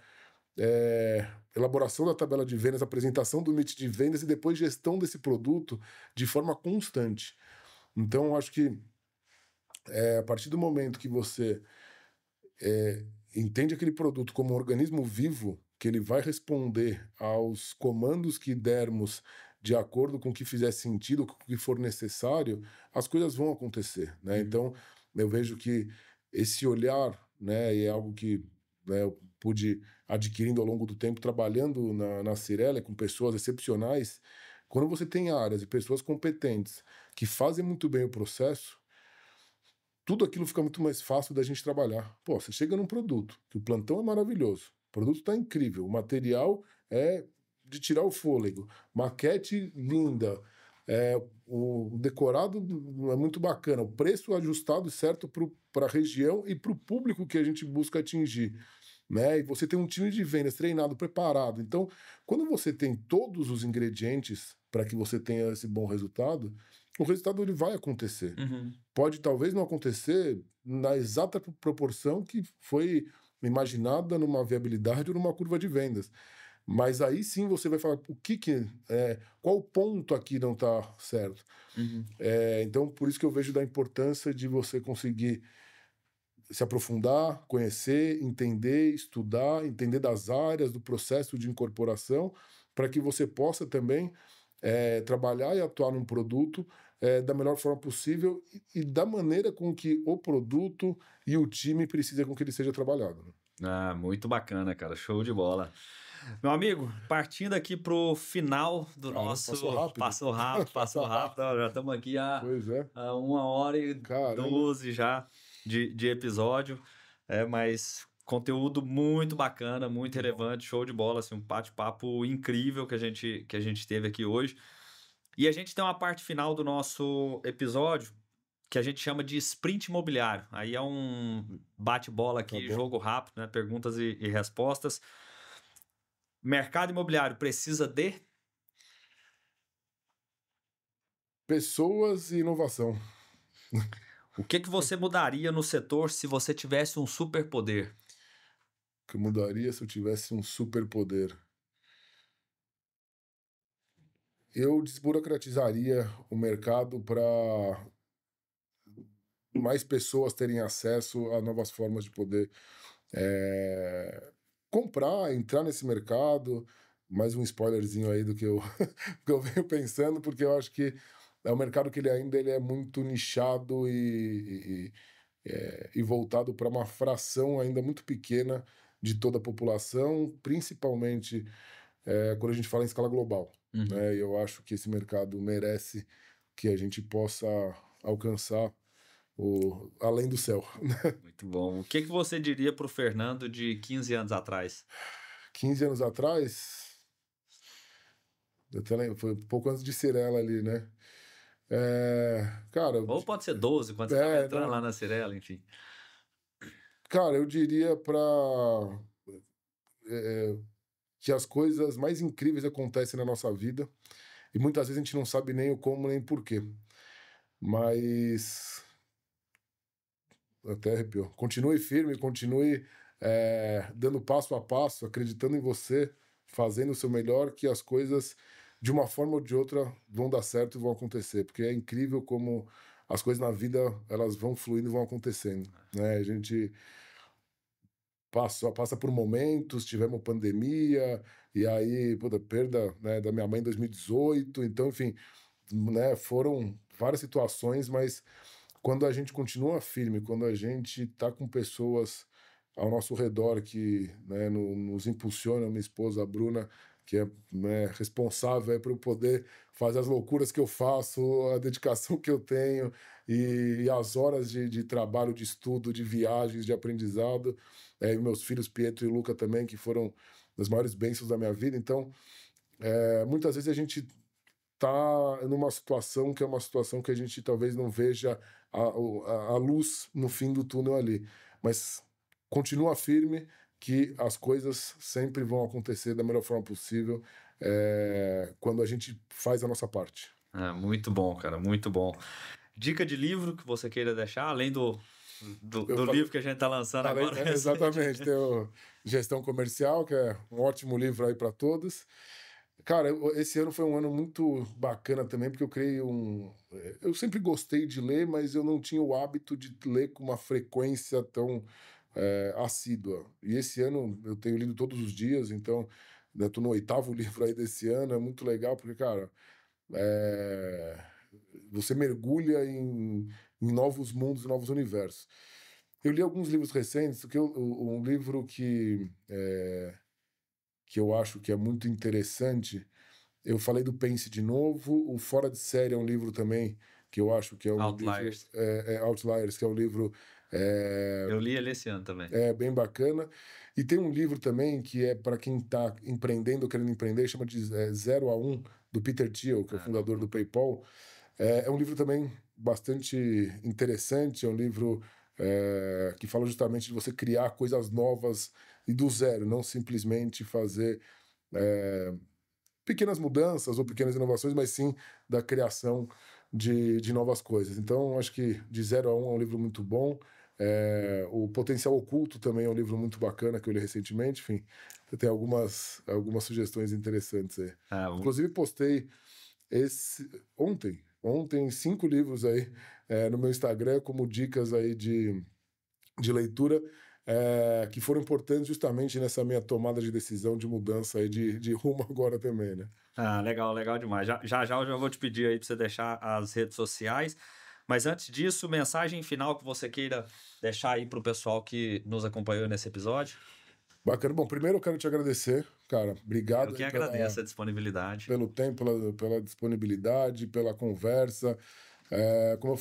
elaboração da tabela de vendas, apresentação do mix de vendas e depois gestão desse produto de forma constante. Então, eu acho que a partir do momento que você entende aquele produto como um organismo vivo, que ele vai responder aos comandos que dermos de acordo com o que fizer sentido, com o que for necessário, as coisas vão acontecer, né? Então, eu vejo que esse olhar, né, é algo que, né, eu pude adquirindo ao longo do tempo, trabalhando na Cirela com pessoas excepcionais. Quando você tem áreas e pessoas competentes que fazem muito bem o processo, tudo aquilo fica muito mais fácil da gente trabalhar. Pô, você chega num produto, que o plantão é maravilhoso, o produto está incrível, o material é de tirar o fôlego, maquete linda, o decorado é muito bacana, o preço ajustado certo para a região e para o público que a gente busca atingir, né? E você tem um time de vendas treinado, preparado. Então, quando você tem todos os ingredientes para que você tenha esse bom resultado, o resultado ele vai acontecer. Pode talvez não acontecer na exata proporção que foi imaginada numa viabilidade ou numa curva de vendas. Mas aí sim você vai falar qual ponto aqui não está certo. Então, por isso que eu vejo da importância de você conseguir se aprofundar, conhecer, entender, estudar, entender das áreas, do processo de incorporação, para que você possa também trabalhar e atuar num produto da melhor forma possível e da maneira com que o produto e o time precisa com que ele seja trabalhado, né? Ah, muito bacana, cara. Show de bola. Meu amigo, partindo aqui pro final do nosso... Passou rápido. Passou rápido, passou rápido. Ó, já estamos aqui há 1h12 já de episódio. Mas conteúdo muito bacana, muito relevante, show de bola, assim, um bate-papo incrível que a gente teve aqui hoje. E a gente tem uma parte final do nosso episódio que a gente chama de sprint imobiliário. Aí é um bate-bola Tá aqui, bom. jogo rápido, né? Perguntas e respostas. Mercado imobiliário precisa de... Pessoas e inovação. O que você mudaria no setor se você tivesse um superpoder? O que eu mudaria se eu tivesse um superpoder? Eu desburocratizaria o mercado para mais pessoas terem acesso a novas formas de poder comprar, entrar nesse mercado. Mais um spoilerzinho aí do que eu, que eu venho pensando, porque eu acho que é um mercado que ele é muito nichado e voltado para uma fração ainda muito pequena de toda a população, principalmente quando a gente fala em escala global. Uhum. Né? E eu acho que esse mercado merece que a gente possa alcançar além do céu. Muito bom. O que você diria para o Fernando de 15 anos atrás? 15 anos atrás, foi um pouco antes de Cirela ali, né? Cara, Ou pode ser 12, quando você estava entrando não, lá na Cirela, enfim. cara, eu diria para que as coisas mais incríveis acontecem na nossa vida e muitas vezes a gente não sabe nem o como nem porquê. Mas até arrepiou. Continue firme, continue dando passo a passo, acreditando em você, fazendo o seu melhor, que as coisas, de uma forma ou de outra, vão dar certo e vão acontecer. Porque é incrível como as coisas na vida, elas vão fluindo e vão acontecendo. Né? A gente passa por momentos, tivemos pandemia, e aí, puta, perda, né, da minha mãe em 2018, então, enfim, né, foram várias situações, mas quando a gente continua firme, quando a gente está com pessoas ao nosso redor que, né, nos impulsionam, minha esposa, a Bruna, que é, né, responsável por eu poder fazer as loucuras que eu faço, a dedicação que eu tenho e as horas de trabalho, de estudo, de viagens, de aprendizado. E meus filhos, Pietro e Luca também, que foram as maiores bênçãos da minha vida. Então, muitas vezes a gente tá numa situação que é uma situação que a gente talvez não veja a luz no fim do túnel ali. Mas continua firme que as coisas sempre vão acontecer da melhor forma possível quando a gente faz a nossa parte. Ah, muito bom, cara, muito bom. Dica de livro que você queira deixar, além Eu do falei, livro que a gente está lançando agora recente. exatamente, tem o Gestão Comercial, que é um ótimo livro aí para todos. Cara, esse ano foi um ano muito bacana também, porque eu criei eu sempre gostei de ler, mas eu não tinha o hábito de ler com uma frequência tão assídua. E esse ano eu tenho lido todos os dias, então eu tô no 8º livro aí desse ano, é muito legal, porque, cara, é, você mergulha em novos mundos, novos universos. Eu li alguns livros recentes, um livro que eu acho que é muito interessante. Eu falei do Pense de novo. O Fora de Série é um livro também que eu acho que é um livro Outliers. Outliers, que é um livro Eu li ele esse ano também. bem bacana. E tem um livro também que é para quem está empreendendo ou querendo empreender, chama de 0 a 1, do Peter Thiel, que é o Ah, fundador do PayPal. É um livro também bastante interessante, é um livro que fala justamente de você criar coisas novas e do zero, não simplesmente fazer pequenas mudanças ou pequenas inovações, mas sim da criação de novas coisas. Então, acho que de 0 a 1 é um livro muito bom. O Potencial Oculto também é um livro muito bacana que eu li recentemente. Enfim, tem algumas sugestões interessantes aí. ah, Inclusive, postei ontem 5 livros aí no meu Instagram como dicas aí de leitura que foram importantes justamente nessa minha tomada de decisão de mudança aí de rumo agora também, né? legal, legal demais. Já eu já vou te pedir aí para você deixar as redes sociais. Mas antes disso, mensagem final que você queira deixar aí para o pessoal que nos acompanhou nesse episódio. Bacana. Bom, primeiro eu quero te agradecer, cara. Eu Obrigado que aí agradeço a disponibilidade. pelo tempo, pela disponibilidade, pela conversa.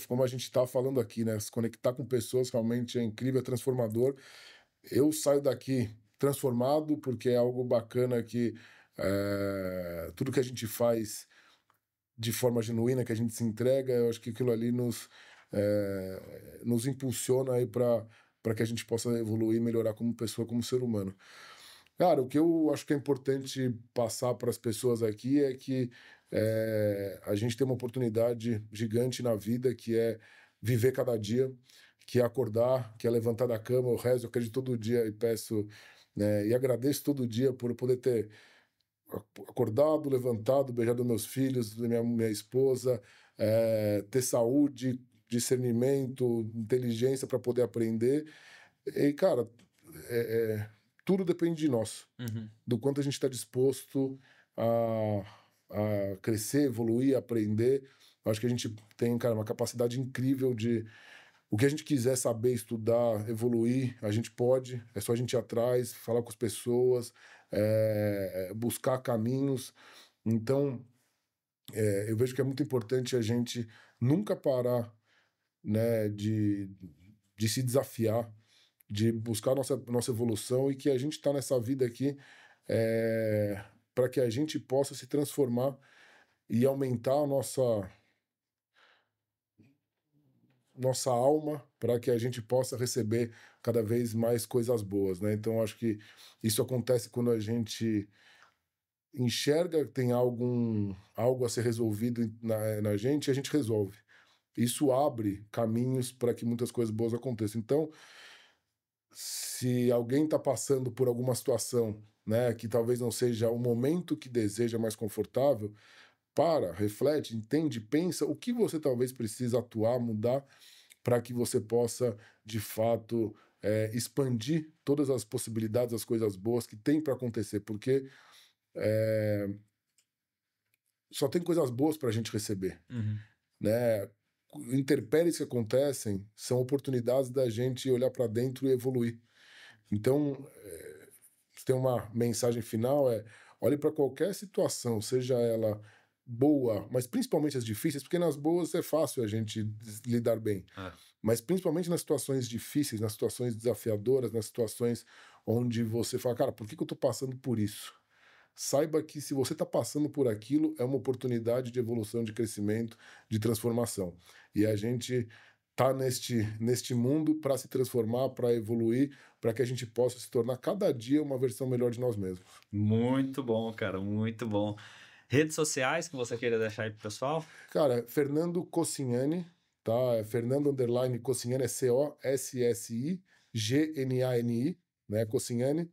Como a gente está falando aqui, né? Se conectar com pessoas realmente é incrível, é transformador. Eu saio daqui transformado porque é algo bacana que tudo que a gente faz de forma genuína, que a gente se entrega, eu acho que aquilo ali nos impulsiona aí para que a gente possa evoluir e melhorar como pessoa, como ser humano. Cara, o que eu acho que é importante passar para as pessoas aqui é que a gente tem uma oportunidade gigante na vida, que é viver cada dia, que é acordar, que é levantar da cama. Eu rezo, eu acredito todo dia e peço, né, e agradeço todo dia por eu poder ter acordado, levantado, beijado meus filhos, minha esposa, ter saúde, discernimento, inteligência para poder aprender. E, cara, tudo depende de nós, do quanto a gente está disposto a crescer, evoluir, aprender. Eu acho que a gente tem, cara, uma capacidade incrível de... O que a gente quiser saber, estudar, evoluir, a gente pode. É só a gente ir atrás, falar com as pessoas, buscar caminhos. Então, eu vejo que é muito importante a gente nunca parar, né, de se desafiar, de buscar nossa evolução, e que a gente está nessa vida aqui para que a gente possa se transformar e aumentar a nossa alma, para que a gente possa receber cada vez mais coisas boas, né? Então, acho que isso acontece quando a gente enxerga que tem algo a ser resolvido na gente, e a gente resolve. Isso abre caminhos para que muitas coisas boas aconteçam. Então, se alguém está passando por alguma situação, né, que talvez não seja o momento que deseja mais confortável, reflete, entende, pensa o que você talvez precisa atuar, mudar, para que você possa, de fato, expandir todas as possibilidades, as coisas boas que tem para acontecer, porque só tem coisas boas para a gente receber, né? Intempéries que acontecem são oportunidades da gente olhar para dentro e evoluir. Então, se tem uma mensagem final, olhe para qualquer situação, seja ela boa, mas principalmente as difíceis, porque nas boas é fácil a gente lidar bem. Mas principalmente nas situações difíceis, nas situações desafiadoras, nas situações onde você fala, cara, por que eu estou passando por isso? Saiba que se você está passando por aquilo, é uma oportunidade de evolução, de crescimento, de transformação. E a gente tá neste mundo para se transformar, para evoluir, para que a gente possa se tornar cada dia uma versão melhor de nós mesmos. Muito bom, cara, muito bom. Redes sociais que você queira deixar aí pro pessoal? Cara, Fernando Cossignani, tá? Fernando_Cossignani, é Cossignani, né? Cossignani.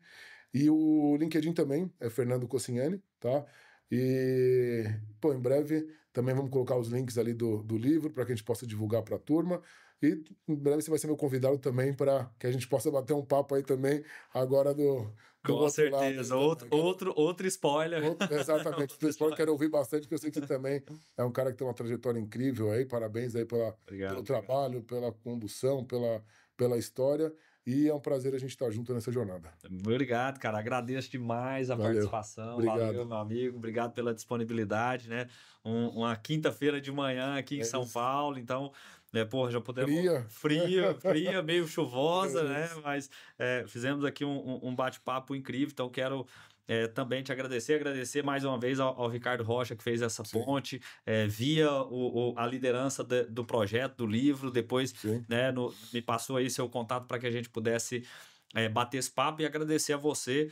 E o LinkedIn também é Fernando Cossignani, tá? E, pô, em breve também vamos colocar os links ali do livro para que a gente possa divulgar para a turma. E em breve você vai ser meu convidado também para que a gente possa bater um papo aí também agora do Com certeza, outro spoiler. Exatamente, outro spoiler, quero ouvir bastante, porque eu sei que você também é um cara que tem uma trajetória incrível aí, parabéns aí pelo trabalho, pela condução, pela história, e é um prazer a gente estar junto nessa jornada. Obrigado, cara, agradeço demais a participação, obrigado. Valeu, meu amigo, obrigado pela disponibilidade, né, uma quinta-feira de manhã aqui em São Paulo, então... Pô, já podemos... Fria, meio chuvosa, né? Mas fizemos aqui um bate-papo incrível, então quero também te agradecer mais uma vez ao Ricardo Rocha, que fez essa ponte, via a liderança do projeto, do livro, depois né, me passou aí seu contato para que a gente pudesse bater esse papo, e agradecer a você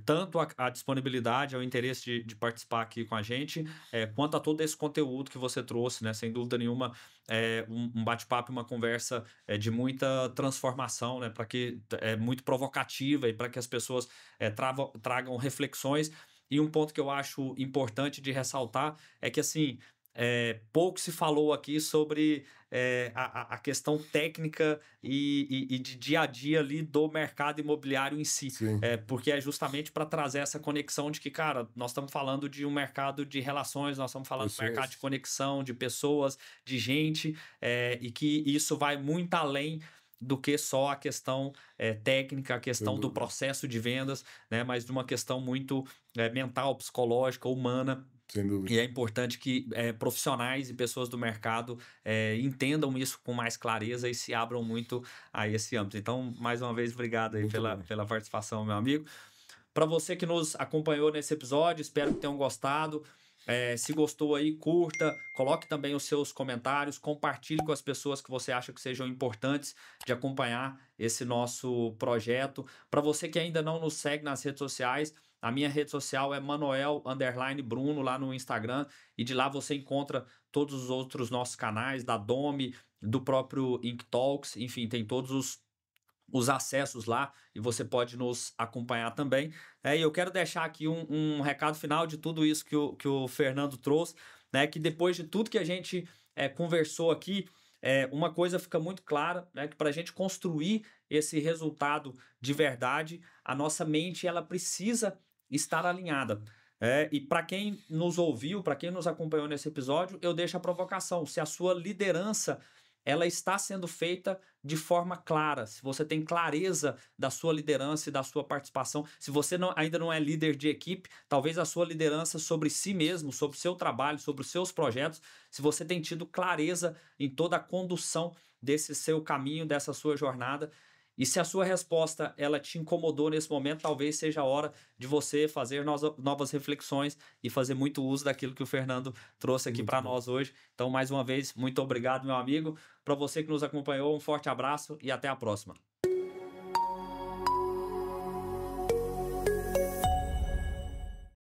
tanto a disponibilidade, o interesse de participar aqui com a gente, quanto a todo esse conteúdo que você trouxe, né? Sem dúvida nenhuma, um bate-papo, uma conversa de muita transformação, né? Para que muito provocativa, e para que as pessoas tragam reflexões. E um ponto que eu acho importante de ressaltar é que, assim, pouco se falou aqui sobre a questão técnica e de dia a dia ali do mercado imobiliário em si, porque é justamente para trazer essa conexão de que, cara, nós estamos falando de um mercado de relações, nós estamos falando de mercado de conexão, de pessoas, de gente, e que isso vai muito além do que só a questão técnica, a questão do processo de vendas, né, mas de uma questão muito mental, psicológica, humana. Sem dúvida. E é importante que profissionais e pessoas do mercado entendam isso com mais clareza e se abram muito a esse âmbito. Então, mais uma vez, obrigado aí pela participação, meu amigo. Para você que nos acompanhou nesse episódio, espero que tenham gostado. Se gostou aí, curta, coloque também os seus comentários, compartilhe com as pessoas que você acha que sejam importantes de acompanhar esse nosso projeto. Para você que ainda não nos segue nas redes sociais, a minha rede social é Manoel_Bruno lá no Instagram, e de lá você encontra todos os outros nossos canais, da Domi, do próprio Ink Talks, enfim, tem todos os acessos lá e você pode nos acompanhar também. E eu quero deixar aqui um recado final de tudo isso que o Fernando trouxe, né? Que depois de tudo que a gente conversou aqui, uma coisa fica muito clara, né? Que para a gente construir esse resultado de verdade, a nossa mente ela precisa estar alinhada. E para quem nos ouviu, para quem nos acompanhou nesse episódio, eu deixo a provocação. Se a sua liderança ela está sendo feita de forma clara, se você tem clareza da sua liderança e da sua participação, se você ainda não é líder de equipe, talvez a sua liderança sobre si mesmo, sobre o seu trabalho, sobre os seus projetos, se você tem tido clareza em toda a condução desse seu caminho, dessa sua jornada, e se a sua resposta ela te incomodou nesse momento, talvez seja a hora de você fazer novas reflexões e fazer muito uso daquilo que o Fernando trouxe aqui para nós hoje. Então, mais uma vez, muito obrigado, meu amigo. Para você que nos acompanhou, um forte abraço e até a próxima.